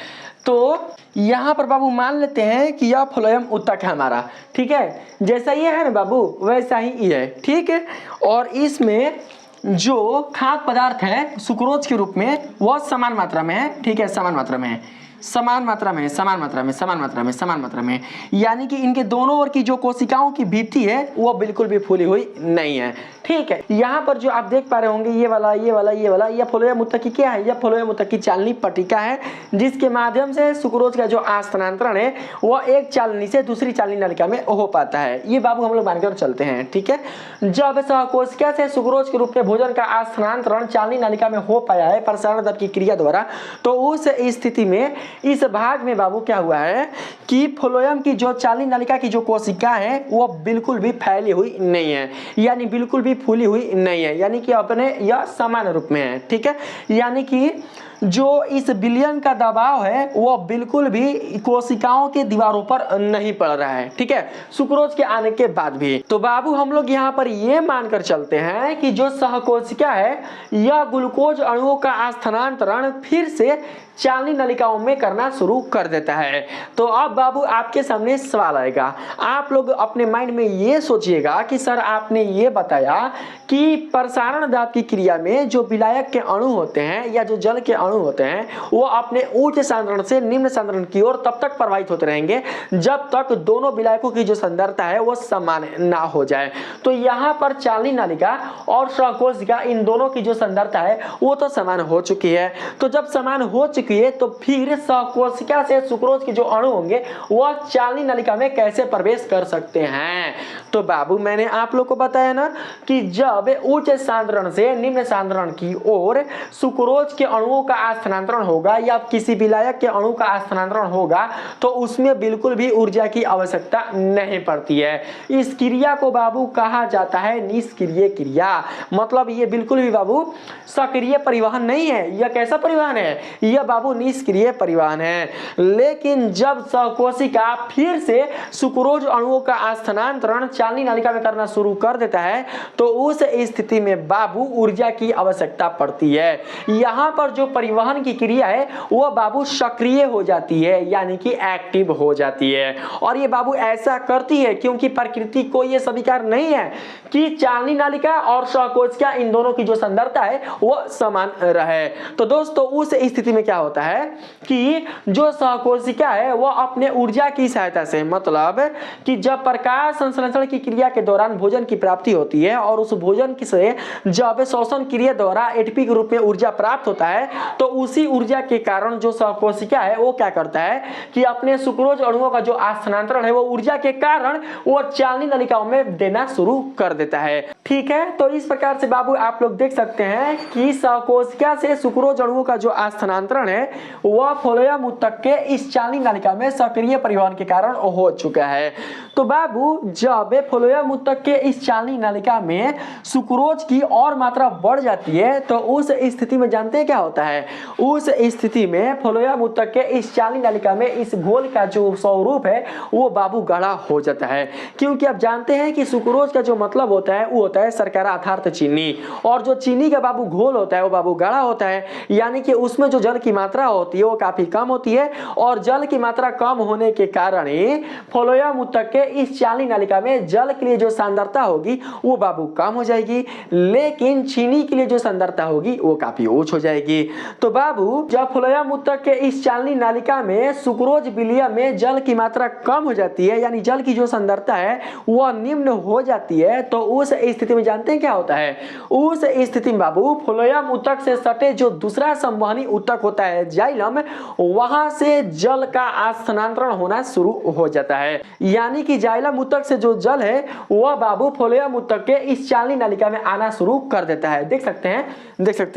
तो यहाँ पर बाबू मान लेते हैं कि यह फ्लोएम उत्तक है हमारा। ठीक है, जैसा ये है ना बाबू वैसा ही ये है। ठीक है, और इसमें जो खाद्य पदार्थ है सुक्रोज के रूप में वह समान मात्रा में है, ठीक है, समान मात्रा में है, समान मात्रा में, समान मात्रा में, समान मात्रा में, समान मात्रा में, यानी कि इनके दोनों ओर की जो कोशिकाओं की भित्ति है वो बिल्कुल भी फूली हुई नहीं है, ठीक है। यहाँ पर जो आप देख पा रहे होंगे ये वाला ये वाला ये वाला, यह फ्लोएम ऊतक की क्या है, यह फ्लोएम ऊतक की चालनी पट्टिका है जिसके माध्यम से सुक्रोज का जो स्थानांतरण है वह एक चालनी से दूसरी चालनी नलिका में हो पाता है। ये बाबू हम लोग मानकर चलते हैं, ठीक है। जब सहकोशिका से सुक्रोज के रूप में भोजन का स्थानांतरण चालनी नलिका में हो पाया है प्रसारण दर की क्रिया द्वारा, तो उस स्थिति में इस भाग में बाबू क्या हुआ है कि फ्लोएम की जो चालनी नलिका की जो कोशिका है वो बिल्कुल भी फैली हुई नहीं है, यानी बिल्कुल भी फूली हुई नहीं है, यानी कि अपने यह समान रूप में है, ठीक है। यानी कि जो इस विलयन का दबाव है वो बिल्कुल भी कोशिकाओं के दीवारों पर नहीं पड़ रहा है, ठीक है, सुक्रोज के आने के बाद भी। तो बाबू हम लोग यहाँ पर ये मानकर चलते हैं कि जो सहकोशिका है यह ग्लूकोज अणुओं का स्थानांतरण फिर से चालनी नलिकाओं में करना शुरू कर देता है। तो अब बाबू आपके सामने सवाल आएगा, आप लोग अपने माइंड में ये सोचिएगा कि सर आपने ये बताया कि प्रसारण दाब की क्रिया में जो विलायक के अणु होते हैं या जो जल के अणु होते हैं वो अपने उच्च सांद्रण से निम्न सांद्रण की ओर तब तक प्रवाहित होते रहेंगे जब तक दोनों विलायकों की जो सांद्रता है वो समान ना हो जाए। तो यहाँ पर चालनी नलिका और सहकोशिका इन दोनों की जो सांद्रता है वो तो समान हो चुकी है। तो जब समान हो चुकी है तो फिर सहकोशिका से सुक्रोज के जो अणु होंगे वह चालनी नलिका में कैसे प्रवेश कर सकते हैं। तो बाबू मैंने आप लोग को बताया ना कि जब उच्च सांद्रण से निम्न सांद्रण की ओर सुक्रोज के अणुओं का स्थानांतरण होगा या किसी विलायक के अणु का स्थानांतरण होगा तो उसमें बिल्कुल भी ऊर्जा की आवश्यकता नहीं पड़ती है। इस क्रिया को बाबू कहा जाता है निष्क्रिय क्रिया। मतलब ये बिल्कुल भी बाबू सक्रिय परिवहन नहीं है, यह कैसा परिवहन है, यह बाबू निष्क्रिय परिवहन है। लेकिन जब सहकोशिका फिर से सुक्रोज अणुओं का स्थानांतरण चालनी नलिका में करना शुरू कर देता है तो उस स्थिति में बाबू ऊर्जा की आवश्यकता पड़ती है। यहाँ पर जो परिवहन की क्रिया है वह बाबू सक्रिय हो जाती है, यानी कि एक्टिव हो जाती है। और ये बाबू ऐसा करती है क्योंकि प्रकृति को यह स्वीकार नहीं है कि चालनी नलिका और सहकोशिका इन दोनों की जो सांद्रता है वह समान रहे। तो दोस्तों उस स्थिति में क्या होता है कि जो सहकोशिका है वह अपने ऊर्जा की सहायता से, मतलब कि जब प्रकाश संश्लेषण की क्रिया के दौरान भोजन की प्राप्ति होती है और उस भोजन से जब श्वसन क्रिया द्वारा एटीपी के रूप में ऊर्जा प्राप्त होता है तो उसी ऊर्जा के कारण जो सहकोशिका है वो क्या करता है कि अपने सुक्रोज अणुओं का जो स्थानांतरण है वो ऊर्जा के कारण वो चालनी नलिकाओं में देना शुरू कर देता है, ठीक है। तो इस प्रकार से बाबू आप लोग देख सकते हैं कि सहकोशिका से सुक्रोज अणुओं का जो स्थानांतरण है वह फ्लोएम ऊतक के इस चालनी नलिका में सक्रिय परिवहन के कारण हो चुका है। तो बाबू जब फ्लोएम ऊतक के इस चालनी नलिका में सुक्रोज की और मात्रा बढ़ जाती है तो उस स्थिति में जानते हैं क्या होता है, उस स्थिति में फ्लोएम ऊतक के इस चालनी नलिका में इस घोल का जो स्वरूप है वो बाबू गाढ़ा हो जाता है। क्योंकि आप जानते हैं कि सुक्रोज का जो मतलब होता है वो होता है शर्करा अर्थात चीनी, और जो चीनी का बाबू घोल होता है वो बाबू गाढ़ा होता है, यानी कि उसमें जो जल की मात्रा होती है वो काफी कम होती है और जल की मात्रा कम होने के कारण ही फ्लोएम ऊतक के इस चालनी नलिका में जल के लिए जो सांद्रता होगी वो बाबू कम हो जाएगी, लेकिन चीनी के लिए जो सांद्रता होगी वो काफी उच्च हो जाएगी। तो बाबू जब फ्लोएम ऊतक के इस चालनी नलिका में सुक्रोज विलयन में जल की मात्रा कम हो जाती है, यानी जल की जो सांद्रता है वह निम्न हो जाती है, तो उस स्थिति में जानते हैं क्या होता है, उस स्थिति में बाबू फ्लोएम ऊतक से सटे जो दूसरा संवहनी ऊतक होता है जाइलम, वहां से जल का स्थानांतरण होना शुरू हो जाता है। यानी कि जाइलम ऊतक से जो जल है वह बाबू फ्लोएम ऊतक के इस चालनी नलिका में आना शुरू कर देता है। देख सकते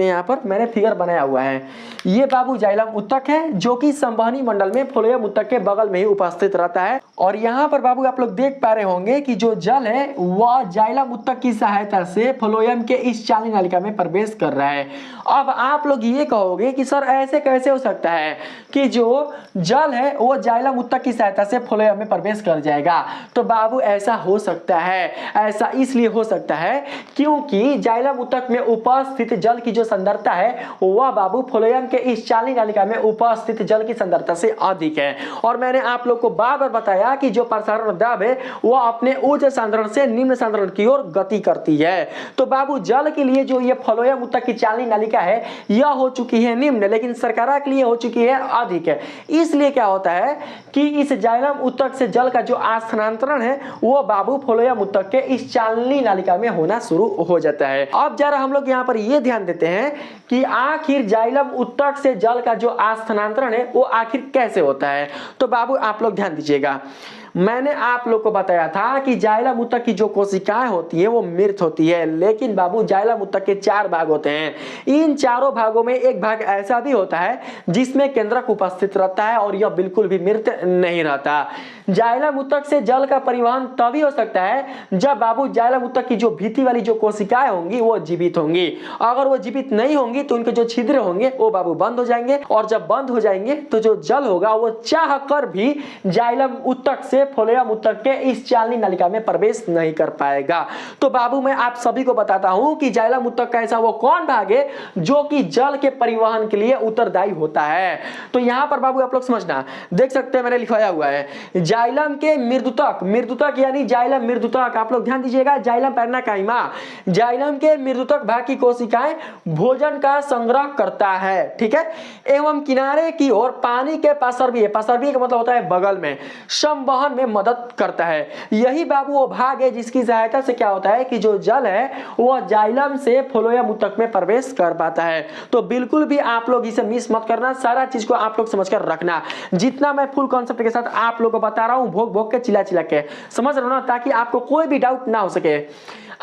हैं यहाँ पर मैंने फिगर बनाया हुआ है, ये बाबू जाइलम ऊतक है जो कि संवहनी मंडल में फ्लोएम ऊतक के बगल में ही उपस्थित रहता है। और यहाँ पर बाबू आप लोग देख पा रहे होंगे कि जो जल है वह जाइलम ऊतक की सहायता से फ्लोएम के इस चालनी नलिका में प्रवेश कर रहा है। अब आप लोग ये कहोगे कि सर ऐसे कैसे हो सकता है कि जो जल है वो जाइलम ऊतक की सहायता से फ्लोएम में प्रवेश कर जाएगा। तो बाबू ऐसा हो सकता है, ऐसा इसलिए हो सकता है क्योंकि जाइलम ऊतक में उपस्थित जल की जो सांद्रता है वह बाबू बाबू फ्लोएम के इस चालनी नालिका में उपस्थित जल की सांद्रता से अधिक है। और मैंने आप लोग को बार बार बताया कि जो प्रसारण दाब है वो अपने उच्च सांद्रण से निम्न सांद्रण की ओर गति करती है। तो बाबू जल के लिए जो ये फ्लोएम ऊतक की चालनी नालिका है यह हो चुकी है निम्न, लेकिन शर्करा के लिए हो चुकी है अधिक है। इसलिए क्या होता है कि इस जाइलम ऊतक से जल का जो स्थानांतरण है वो बाबू फ्लोएम ऊतक के इस चालनी नालिका में होना शुरू हो जाता है। अब जरा हम लोग यहाँ पर ये ध्यान देते हैं कि आखिर जाइलम ऊतक से जल का जो स्थानांतरण है वो आखिर कैसे होता है। तो बाबू आप लोग ध्यान दीजिएगा, मैंने आप लोग को बताया था कि जाइलम ऊतक की जो कोशिकाएं होती है वो मृत होती है, लेकिन बाबू जाइलम ऊतक के 4 भाग होते हैं। इन चारों भागों में एक भाग ऐसा भी होता है जिसमें केंद्रक उपस्थित रहता है और यह बिल्कुल भी मृत नहीं रहता। जाइलम ऊतक से जल का परिवहन तभी हो सकता है जब बाबू जाइलम ऊतक की जो भीतर वाली जो कोशिकाएं होंगी वो जीवित होंगी। अगर वो जीवित नहीं होंगी तो उनके जो छिद्र होंगे वो बाबू बंद हो जाएंगे, और जब बंद हो जाएंगे तो जो जल होगा वो चाह कर भी जाइलम ऊतक से फ्लोएम ऊतक के इस चालनी नालिका में प्रवेश नहीं कर पाएगा। तो बाबू मैं आप सभी को बताता हूं कि जाइलम ऊतक का ऐसा वो कौन भाग है जो कि जल के परिवहन के लिए उत्तरदायी होता है। तो यहां पर बाबू आप लोग समझना, देख सकते हैं मैंने लिखाया हुआ है जाइलम के मृदुतक, मृदुतक यानी जाइलम मृदुतक, आप लोग ध्यान दीजिएगा, जाइलम पैरेन्काइमा, जाइलम के मृदुतक भाग की कोशिकाएं भोजन का संग्रह करता है, ठीक है, एवं किनारे की ओर पानी के पार्श्वीय, पार्श्वीय का मतलब होता है बगल में, संवहन में मदद करता है। यही बाबू वो भाग है जिसकी सहायता से क्या होता है कि जो जल है वो जाइलम से फ्लोएम ऊतक में प्रवेश कर पाता है। तो बिल्कुल भी आप लोग इसे मिस मत करना, सारा चीज को आप लोग समझकर रखना। जितना मैं फुल कॉन्सेप्ट के साथ आप लोगों को बता रहा हूं भोग भोग के चिल्ला चिल्ला के समझ रहे हो ना, ताकि आपको कोई भी डाउट ना हो सके।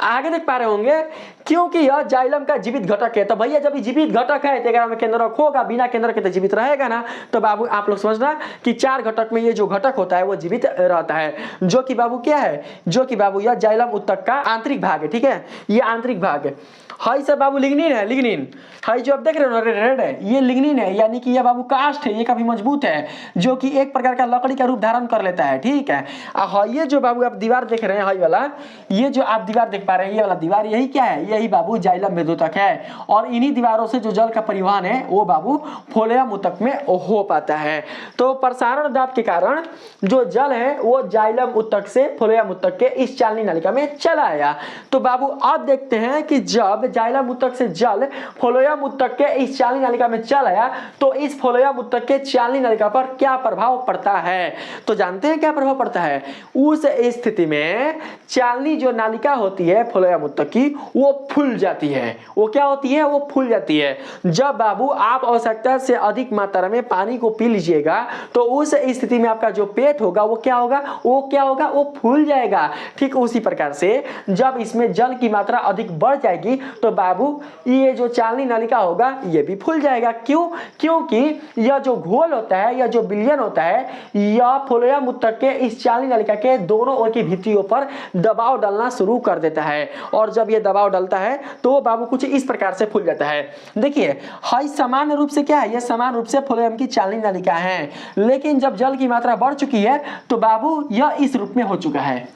आगे देख पा रहे होंगे क्योंकि यह जाइलम का जीवित घटक है। तो भैया जब जीवित घटक है तो में केंद्रक होगा, बिना केंद्रक के तो जीवित रहेगा ना। तो बाबू आप लोग समझना कि 4 घटक में ये जो घटक होता है वो जीवित रहता है, जो कि बाबू क्या है, जो कि बाबू यह जाइलम ऊतक का आंतरिक भाग है, ठीक है, ये आंतरिक भाग है। हाई सर बाबू लिग्निन है, लिग्निन हाई जो आप देख रहे हो ना रेड है, ये लिग्निन है, यानी कि ये बाबू कास्ट है, ये काफी मजबूत है, जो कि एक प्रकार का लकड़ी का रूप धारण कर लेता है, ठीक है। ये जो बाबू आप दीवार देख रहे हैं हाई वाला, ये जो आप दीवार देख पा रहे हैं ये वाला दीवार, यही क्या है, यही बाबू जाइलम मृदुतक है। और इन्हीं दीवारों से जो जल का परिवहन है वो बाबू फ्लोएम ऊतक में हो पाता है। तो प्रसारण दाब के कारण जो जल है वो जाइलम ऊतक से फ्लोएम ऊतक के इस चालनी नालिका में चला आया। तो बाबू अब देखते हैं कि जब जाइलम ऊतक से जल फ्लोएम ऊतक के इस चालनी नालिका में चल आया तो इस फ्लोएम ऊतक के चालनी नालिका पर क्या प्रभाव पड़ता है। तो जानते हैं क्या प्रभाव पड़ता है। उस स्थिति में चालनी जो नालिका होती है फ्लोएम ऊतक की वो फूल जाती है। वो क्या होती है, वो फूल जाती है। जब बाबू आप आवश्यकता से अधिक मात्रा में पानी को पी लीजिएगा तो उस स्थिति में आपका जो पेट होगा वो क्या होगा, वो क्या होगा, वो फूल जाएगा। ठीक उसी प्रकार से जब इसमें जल की मात्रा अधिक बढ़ जाएगी तो बाबू ये जो चालनी नालिका होगा ये भी फूल जाएगा। क्यों, क्योंकि यह जो घोल होता है, यह जो विलयन होता है, यह फ्लोएम ऊतक के इस चालनी नालिका के दोनों ओर की भित्तियों पर दबाव डालना शुरू कर देता है। और जब ये दबाव डालता है तो बाबू कुछ इस प्रकार से फूल जाता है। देखिए हाई सामान्य रूप से क्या है, यह समान रूप से फ्लोएम की चालनी नालिका है, लेकिन जब जल की मात्रा बढ़ चुकी है तो बाबू यह इस रूप में हो चुका है।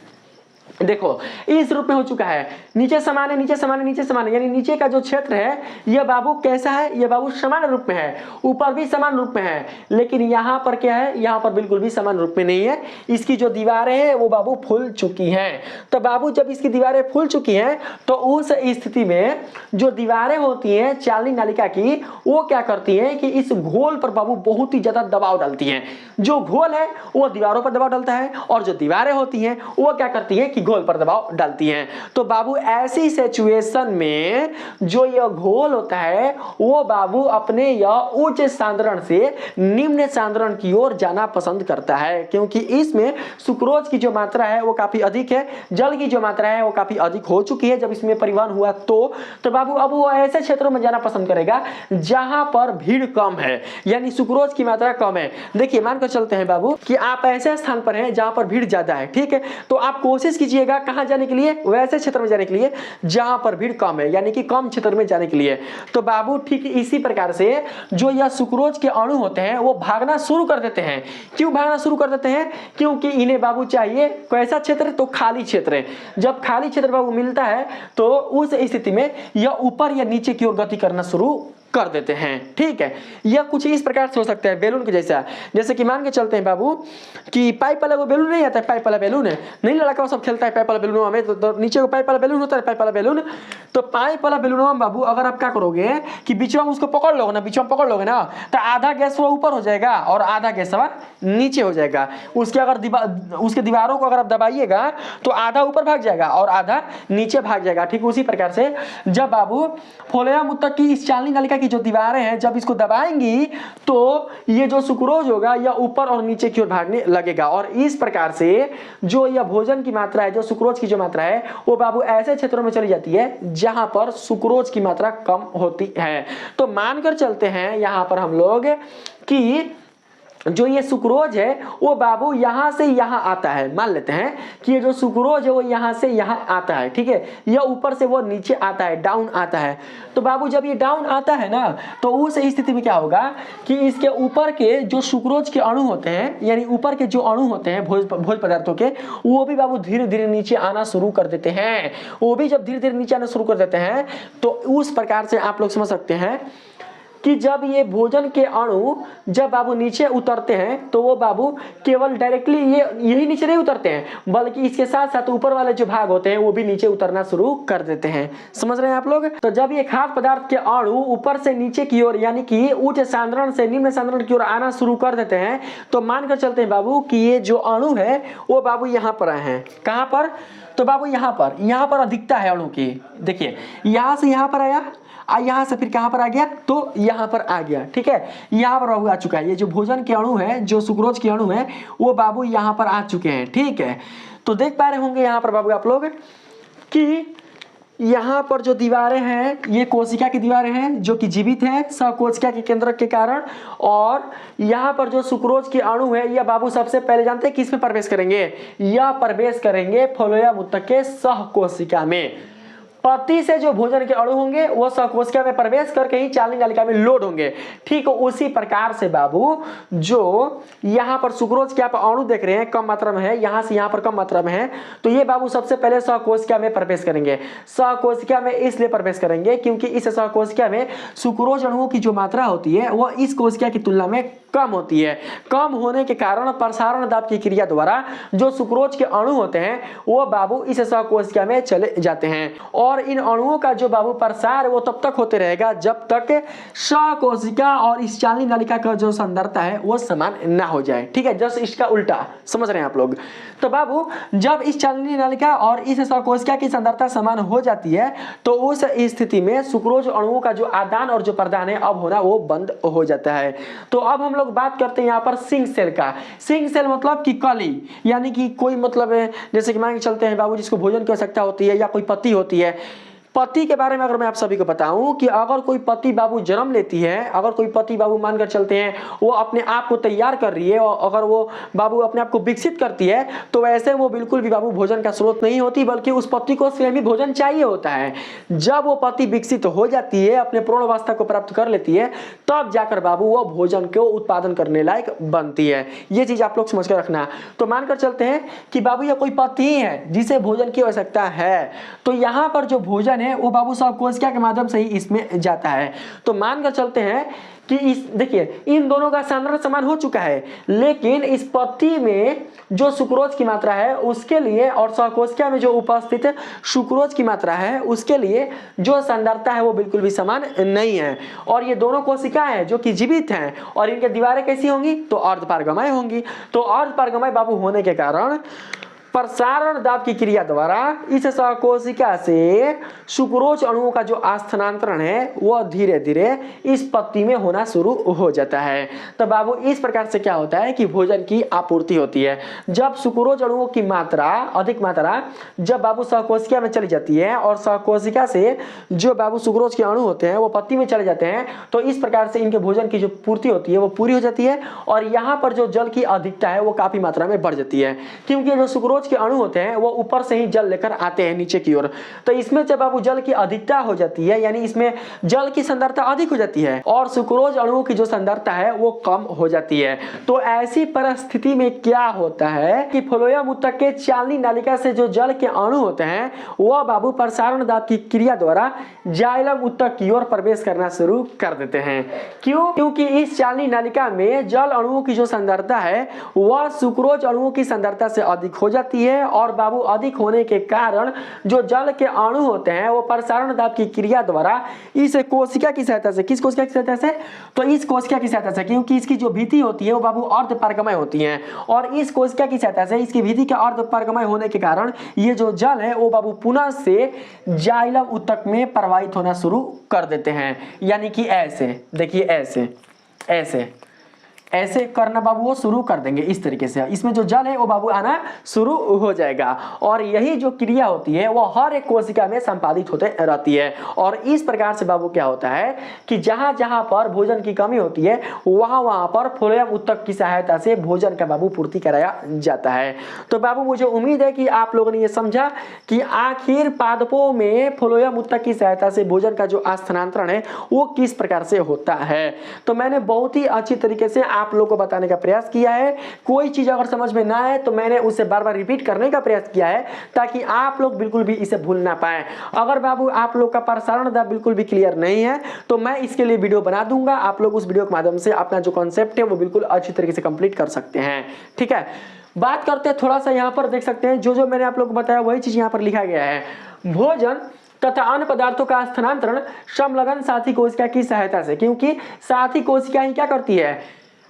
देखो इस रूप में हो चुका है, नीचे समान है, नीचे समान है, नीचे समान है, यानी नीचे का जो क्षेत्र है यह बाबू कैसा है, यह बाबू समान रूप में है, ऊपर भी समान रूप में है, लेकिन यहाँ पर क्या है, यहाँ पर बिल्कुल भी समान रूप में नहीं है। इसकी जो दीवारें हैं वो बाबू फूल चुकी हैं। तो बाबू जब इसकी दीवारें फूल चुकी हैं तो उस स्थिति में जो दीवारें होती हैं चालनी नालिका की वो क्या करती हैं कि इस घोल पर बाबू बहुत ही ज्यादा दबाव डालती हैं। जो घोल है वो दीवारों पर दबाव डालता है और जो दीवारें होती हैं वो क्या करती हैं कि घोल पर दबाव डालती हैं। तो बाबू ऐसी सिचुएशन में जो यह घोल होता है वो बाबू अपने यह उच्च सांद्रण से निम्न सांद्रण की ओर जाना पसंद करता है, क्योंकि इसमें सुक्रोज की जो मात्रा है वो काफी अधिक है, जल की जो मात्रा है वो काफी अधिक हो चुकी है जब इसमें परिवहन हुआ। तो बाबू अब वो ऐसे क्षेत्रों में जाना पसंद करेगा जहां पर भीड़ कम है, यानी सुक्रोज की मात्रा कम है। देखिए मानकर चलते हैं बाबू कि आप ऐसे स्थान पर हैं जहां पर भीड़ ज्यादा है, ठीक है, तो आप कोशिश कीजिएगा कहां जाने के लिए, वैसे क्षेत्र में जाने के लिए जहां पर भीड़ कम है, यानी कि कम क्षेत्र में जाने के लिए। तो बाबू ठीक इसी प्रकार से जो यह सुक्रोज के अणु होते हैं वो भागना शुरू कर देते हैं। क्यों भागना शुरू कर देते हैं, क्योंकि इन्हें बाबू चाहिए कैसा क्षेत्र, तो खाली क्षेत्र। जब खाली क्षेत्र बाबू मिलता है तो उस स्थिति में यह ऊपर या नीचे की ओर गति करना शुरू कर देते हैं। ठीक है, यह कुछ इस प्रकार से हो सकता है बैलून के जैसा। जैसे कि मान के चलते हैं बाबू कि पाइप वाला वो बैलून नहीं आता है, पाइप वाला बैलून है, नहीं लड़का सब खेलता है पाइप वाला बैलून में, तो नीचे को पाइप वाला बैलून होता है, पाइप वाला बैलून। तो पाइप वाला बैलून में बाबू अगर आप क्या करोगे कि बीच में उसको पकड़ लोगे ना, बीच में पकड़ लोगे ना, तो आधा गैस वो ऊपर हो जाएगा और आधा गैस नीचे हो जाएगा। उसके अगर उसके दीवारों को अगर आप दबाइएगा तो आधा ऊपर भाग जाएगा और आधा नीचे भाग जाएगा। ठीक उसी प्रकार से जब बाबू फोलेयम उत्तक की इस चालनी नलिका की जो दीवारें हैं जब इसको दबाएंगी तो ये जो सुक्रोज होगा यह ऊपर और नीचे की ओर भागने लगेगा। और इस प्रकार से जो यह भोजन की मात्रा है, जो सुक्रोज की जो मात्रा है, वो बाबू ऐसे क्षेत्रों में चली जाती है जहां पर सुक्रोज की मात्रा कम होती है। तो मानकर चलते हैं यहां पर हम लोग कि जो ये सुक्रोज है वो बाबू यहां से यहां आता है। मान लेते हैं कि ये जो सुक्रोज है वो यहां से यहां आता है। ठीक है, यह ऊपर से वो नीचे आता है, डाउन आता है। तो बाबू जब ये डाउन आता है ना तो उस स्थिति में क्या होगा कि इसके ऊपर के जो सुक्रोज के अणु होते हैं, यानी ऊपर के जो अणु होते हैं भोज्य पदार्थों के, वो भी बाबू धीरे धीरे नीचे आना शुरू कर देते हैं। वो भी जब धीरे धीरे नीचे आना शुरू कर देते हैं तो उस प्रकार से आप लोग समझ सकते हैं कि जब ये भोजन के अणु जब बाबू नीचे उतरते हैं तो वो बाबू केवल डायरेक्टली यही नीचे नहीं उतरते हैं, बल्कि इसके साथ साथ ऊपर वाले जो भाग होते हैं वो भी नीचे उतरना शुरू कर देते हैं। समझ रहे हैं आप लोग? तो जब ये खाद्य पदार्थ के अणु ऊपर से नीचे की ओर यानी कि उच्च सांद्रण से निम्न सांद्रण की ओर आना शुरू कर देते हैं तो मानकर चलते हैं बाबू कि ये जो अणु है वो बाबू यहाँ पर आए हैं। कहाँ पर? तो बाबू यहाँ पर अधिकता है अणु की। देखिए यहाँ से यहाँ पर आया, यहाँ से फिर कहां पर आ गया तो यहाँ पर आ गया। ठीक है, यहाँ पर बाबू आ चुका है। ये जो भोजन के अणु है, जो सुक्रोज के अणु है, वो बाबू यहाँ पर आ चुके हैं। ठीक है, तो देख पा रहे होंगे यहाँ पर बाबू आप लोग कि यहाँ पर जो दीवारें हैं ये कोशिका की दीवारें हैं जो कि जीवित हैं सहकोशिका के केंद्रक के कारण। और यहाँ पर जो सुक्रोज के अणु है यह बाबू सबसे पहले जानते हैं किस में प्रवेश करेंगे? यह प्रवेश करेंगे फोलोयम उत्तक के सहकोशिका में। पत्ती से जो भोजन के अणु होंगे वो सहकोशिका में प्रवेश करके ही चालनी नलिका में लोड होंगे। ठीक उसी प्रकार से बाबू जो यहाँ पर सुक्रोज के आप अणु देख रहे हैं कम मात्रा में है, यहाँ से यहाँ पर कम मात्रा में है, तो ये बाबू सबसे पहले सहकोशिका में प्रवेश करेंगे। सहकोशिका में इसलिए प्रवेश करेंगे क्योंकि इस सहकोशिका में सुक्रोज अणुओं की जो मात्रा होती है वह इस कोशिका की तुलना में कम होती है। कम होने के कारण प्रसारण दाब की क्रिया द्वारा जो सुक्रोज के अणु होते हैं वो बाबू इस सहकोशिका में चले जाते हैं। और इन अणुओं का जो बाबू प्रसार वो तब तक होते रहेगा जब तक सहकोशिका और इस चालनी नलिका का जो सांद्रता है वो समान ना हो जाए। ठीक है, जस्ट इसका उल्टा समझ रहे हैं आप लोग। तो बाबू जब इस चालनी नलिका और इस सहकोशिका की सांद्रता समान हो जाती है तो उस स्थिति में सुक्रोज अणुओं का जो आदान और जो प्रदान है अब होना वो बंद हो जाता है। तो अब हम लोग बात करते हैं यहाँ पर सिंक सेल का। सिंक सेल मतलब कि कली, यानी कि कोई मतलब जैसे कि मान के चलते हैं बाबू जिसको भोजन की आवश्यकता होती है या कोई पत्ती होती है। पति के बारे में अगर मैं आप सभी को बताऊं कि अगर कोई पति बाबू जन्म लेती है, अगर कोई पति बाबू मानकर चलते हैं वो अपने आप को तैयार कर रही है और अगर वो बाबू अपने आप को विकसित करती है तो वैसे वो बिल्कुल भी बाबू भोजन का स्रोत नहीं होती, बल्कि उस पति को स्वयं ही भोजन चाहिए होता है। जब वो पति विकसित हो जाती है, अपने पूर्ण अवस्था को प्राप्त कर लेती है, तब जाकर बाबू वो भोजन को उत्पादन करने लायक बनती है। ये चीज आप लोग समझ कर रखना। तो मानकर चलते हैं कि बाबू ये कोई पति है जिसे भोजन की आवश्यकता है, तो यहाँ पर जो भोजन है वो बाबू सहकोशिका के माध्यम से ही इसमें जाता है। तो मानकर चलते हैं कि इस देखिए इन दोनों का सांद्रण समान हो चुका है, लेकिन इस पत्ती में जो सुक्रोज की मात्रा है उसके लिए और सहकोशिका में जो उपस्थित सुक्रोज की मात्रा है उसके लिए जो सांद्रता है वो बिल्कुल भी समान नहीं है। और ये दोनों कोशिकाएं हैं जो कि जीवित हैं और इनके दीवारें कैसी होंगी तो अर्धपारगमय होंगी। तो अर्धपारगमय बाबू होने के कारण प्रसारण दाब की क्रिया द्वारा इस सहकोशिका से सुक्रोज अणुओं का जो स्थानांतरण है वह धीरे धीरे इस पत्ती में होना शुरू हो जाता है। तो बाबू इस प्रकार से क्या होता है कि भोजन की आपूर्ति होती है। जब सुक्रोज अणुओं की मात्रा अधिक मात्रा जब बाबू सहकोशिका में चली जाती है और सहकोशिका से जो बाबू सुक्रोज के अणु होते हैं वो पत्ती में चले जाते हैं, तो इस प्रकार से इनके भोजन की जो पूर्ति होती है वो पूरी हो जाती है और यहाँ पर जो जल की अधिकता है वो काफी मात्रा में बढ़ जाती है। क्योंकि जो सुक्रोज सुक्रोज के अणु होते हैं वो ऊपर से ही जल लेकर आते हैं नीचे की ओर। तो इसमें जब बाबू जल की अधिकता हो जाती है, यानी इसमें जल की सांद्रता अधिक हो जाती है और सुक्रोज अणुओं की जो सांद्रता है वो कम हो जाती है। तो ऐसी परिस्थिति में क्या होता है कि फ्लोएम ऊतक के चालनी नालिका से जो जल के अणु होते हैं वह बाबू प्रसारण दाब की क्रिया द्वारा जाइलम ऊतक की ओर प्रवेश करना शुरू कर देते हैं। क्यों? क्योंकि इस चालनी नालिका में जल अणुओं की जो सांद्रता है वह सुक्रोज अणुओं की सांद्रता से अधिक हो जाती है और बाबू अधिक होने के कारण जो जल के अणु होते हैं वो प्रसारण दाब की क्रिया द्वारा इस कोशिका की सहायता से, किस कोशिका की सहायता से? तो इस कोशिका की सहायता से, क्योंकि इसकी जो भित्ति होती है वो बाबू अर्धपारगमय होती है और इस कोशिका की सहायता से इसकी भित्ति के अर्धपारगमय होने के कारण ये जो जल है वो बाबू पुनः से जाइलम ऊतक में प्रवाहित होना शुरू कर देते हैं। यानी कि ऐसे देखिए, ऐसे ऐसे ऐसे करना बाबू वो शुरू कर देंगे। इस तरीके से इसमें जो जल है वो बाबू आना शुरू हो जाएगा और यही जो क्रिया होती है वो हर एक कोशिका में संपादित होते रहती है। और इस प्रकार से बाबू क्या होता है कि जहां जहां पर भोजन की कमी होती है वहां वहां पर फ्लोएम ऊतक की सहायता से भोजन का बाबू पूर्ति कराया जाता है। तो बाबू मुझे उम्मीद है कि आप लोगों ने ये समझा कि आखिर पादपों में फ्लोएम ऊतक की सहायता से भोजन का जो स्थानांतरण है वो किस प्रकार से होता है। तो मैंने बहुत ही अच्छी तरीके से आप लोगों को बताने का प्रयास किया है। कोई चीज अगर समझ में ना आए तो मैंने उसे बार बार रिपीट करने का प्रयास किया है ताकि आप लोग बिल्कुल भी इसे भूल ना पाए। अगर बाबू आप लोग का प्रसारण दाब बिल्कुल भी क्लियर नहीं है तो मैं इसके लिए वीडियो बना दूंगा। आप लोग उस वीडियो के माध्यम से अपना जो कॉन्सेप्ट है वो बिल्कुल अच्छी तरीके से कंप्लीट कर सकते हैं। ठीक है, बात करते हैं थोड़ा सा, यहाँ पर देख सकते हैं जो मैंने आप लोग को बताया वही चीज यहाँ पर लिखा गया है। भोजन तथा अन्य पदार्थों का स्थानांतरण समलग्न साथी कोशिका की सहायता से, क्योंकि साथी कोशिका ही क्या करती है,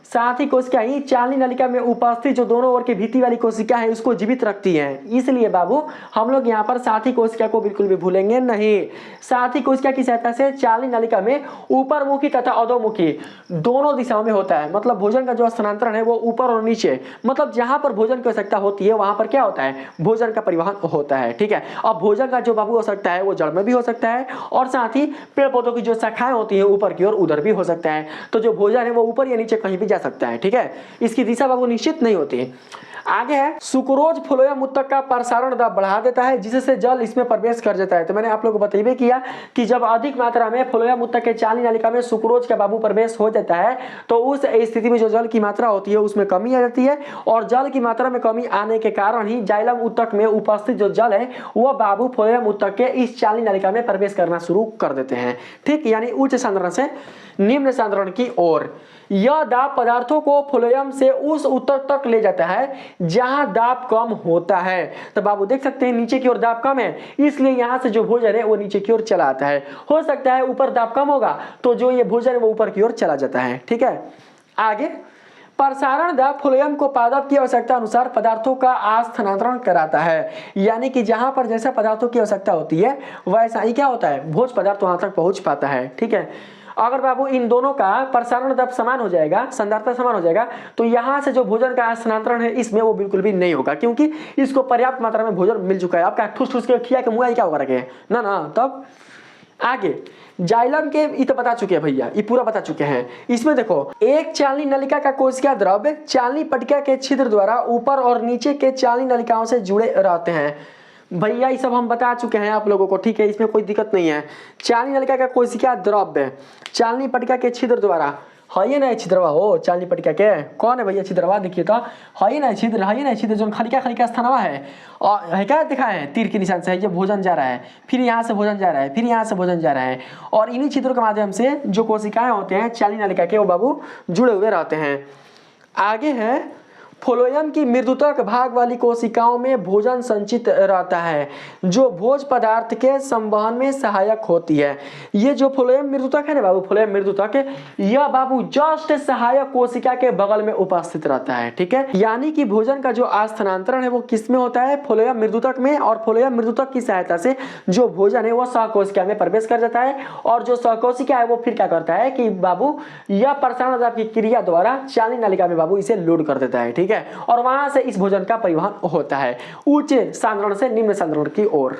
साथी कोशिका ही चालनी नलिका में उपस्थित जो दोनों ओर की भित्ति वाली कोशिका है उसको जीवित रखती है। इसलिए बाबू हम लोग यहाँ पर साथी कोशिका को बिल्कुल भी भूलेंगे नहीं। साथी कोशिका की सहायता से चालनी नलिका में ऊपर मुखी तथा अधोमुखी दोनों दिशाओं में होता है। मतलब भोजन का जो स्थानांतरण है वो ऊपर और नीचे, मतलब जहां पर भोजन की आवश्यकता होती है वहां पर क्या होता है, भोजन का परिवहन होता है। ठीक है, अब भोजन का जो बाबू आवश्यकता है वो जड़ में भी हो सकता है और साथ ही पेड़ पौधों की जो शाखाएं होती है ऊपर की ओर उधर भी हो सकता है। तो जो भोजन है वो ऊपर या नीचे कहीं भी जा सकता है। ठीक है, इसकी दिशा बाबू निश्चित नहीं होती। आगे है सुक्रोज फ्लोएम ऊतक का प्रसारण दाब बढ़ा देता है जिससे जल इसमें प्रवेश कर जाता है। तो मैंने आप लोगों को बताइए किया कि जब अधिक मात्रा में फ्लोएम ऊतक के चालनी नलिका में सुक्रोज का बाबू प्रवेश हो जाता है तो उस स्थिति में जो जल की मात्रा होती है उसमें कमी आ जाती है और जल की मात्रा में कमी आने के कारण ही जाइलम ऊतक में उपस्थित जो जल है वह बाबू फ्लोएम ऊतक के इस चालनी नलिका में प्रवेश करना शुरू कर देते हैं। ठीक, यानी उच्च सांद्रण से निम्न सांद्रण की ओर। यह दाब पदार्थों को फ्लोएम से उस ऊतक तक ले जाता है जहां दाब कम होता है। तो बाबू देख सकते हैं नीचे की ओर दाब कम है इसलिए यहां से जो भोजन है वो नीचे की ओर चला आता है। हो सकता है ऊपर दाब कम होगा तो जो ये भोजन है वो ऊपर की ओर चला जाता है। ठीक है, आगे प्रसारण दाब फ्लोएम को पादप की आवश्यकता अनुसार पदार्थों का स्थानांतरण कराता है। यानी कि जहां पर जैसा पदार्थों की आवश्यकता होती है वैसा ही क्या होता है, भोज पदार्थ वहां तक पहुंच पाता है। ठीक है, अगर बाबू इन दोनों का प्रसारण दाब समान हो जाएगा, सांद्रता समान हो जाएगा तो यहां से जो भोजन का स्थानांतरण है इसमें वो बिल्कुल भी नहीं होगा क्योंकि इसको पर्याप्त मात्रा में भोजन मिल चुका है। आपका ठूस ठूस के खिया के मुंह क्या होगा रखे ना ना। तब आगे जाइलम के ये तो बता चुके हैं भैया, ये पूरा बता चुके हैं। इसमें देखो एक चालनी नलिका का कोशिका द्रव्य चालनी पट्टिका के छिद्र द्वारा ऊपर और नीचे के चालनी नलिकाओं से जुड़े रहते हैं। भैया ये सब हम बता चुके हैं आप लोगों को। ठीक है, इसमें कोई दिक्कत नहीं है। चालनी नलिका का कोशिका द्रव्य चालनी पट्टिका के छिद्र द्वारा, है ना छिद्रवा हो चालनी पट्टिका के, कौन है भैया छिद्रवा, देखिए तो है ना छिद्र जो खलिका खलिका स्थानवा है और है क्या दिखा है तीर के निशान से, है ये भोजन जा रहा है, फिर यहाँ से भोजन जा रहा है, फिर यहाँ से भोजन जा रहा है और इन्हीं छिद्रों के माध्यम से जो कोशिकाएं होते हैं चालनी नलिका के वो बाबू जुड़े हुए रहते हैं। आगे है फ्लोएम की मृदुतक भाग वाली कोशिकाओं में भोजन संचित रहता है जो भोज पदार्थ के संवहन में सहायक होती है। ये जो फ्लोएम मृदुतक है ना बाबू, फ्लोएम मृदुतक यह बाबू जस्ट सहायक कोशिका के बगल में उपस्थित रहता है। ठीक है, यानी कि भोजन का जो स्थानांतरण है वो किस में होता है, फ्लोएम मृदुतक में, और फ्लोएम मृदुतक की सहायता से जो भोजन है वो सहकोशिका में प्रवेश कर जाता है और जो सहकोशिका है वो फिर क्या करता है कि बाबू यह प्रसारण दाब की क्रिया द्वारा चालनी नलिका में बाबू इसे लोड कर देता है। ठीक है, और वहां से इस भोजन का परिवहन होता है उच्च सांद्रण से निम्न सांद्रण की ओर।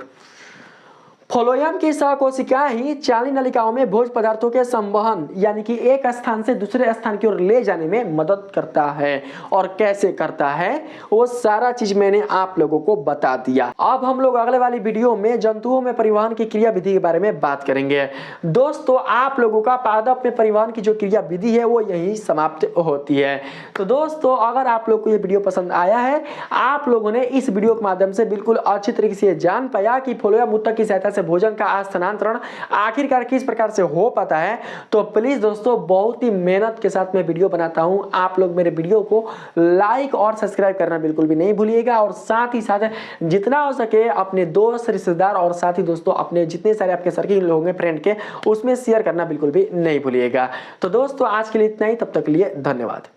फ्लोएम की सहकोशिकाएं ही चालनी नलिकाओं में भोज्य पदार्थों के संवहन यानी कि एक स्थान से दूसरे स्थान की ओर ले जाने में मदद करता है। और कैसे करता है वो सारा चीज मैंने आप लोगों को बता दिया। अब हम लोग अगले वाली वीडियो में जंतुओं में परिवहन की क्रिया विधि के बारे में बात करेंगे। दोस्तों आप लोगों का पादप में परिवहन की जो क्रिया विधि है वो यही समाप्त होती है। तो दोस्तों अगर आप लोग को ये वीडियो पसंद आया है, आप लोगों ने इस वीडियो के माध्यम से बिल्कुल अच्छी तरीके से जान पाया कि फ्लोएम ऊतक की सहायता से भोजन का स्थानांतरण आखिरकार किस प्रकार से हो पाता है, तो प्लीज दोस्तों बहुत ही मेहनत के साथ मैं वीडियो बनाता हूं। आप लोग मेरे वीडियो को लाइक और सब्सक्राइब करना बिल्कुल भी नहीं भूलिएगा और साथ ही साथ जितना हो सके अपने दोस्त रिश्तेदार और साथ ही दोस्तों अपने जितने सारे आपके सर्किल होंगे फ्रेंड के उसमें शेयर करना बिल्कुल भी नहीं भूलिएगा। तो दोस्तों आज के लिए इतना ही, तब तक के लिए धन्यवाद।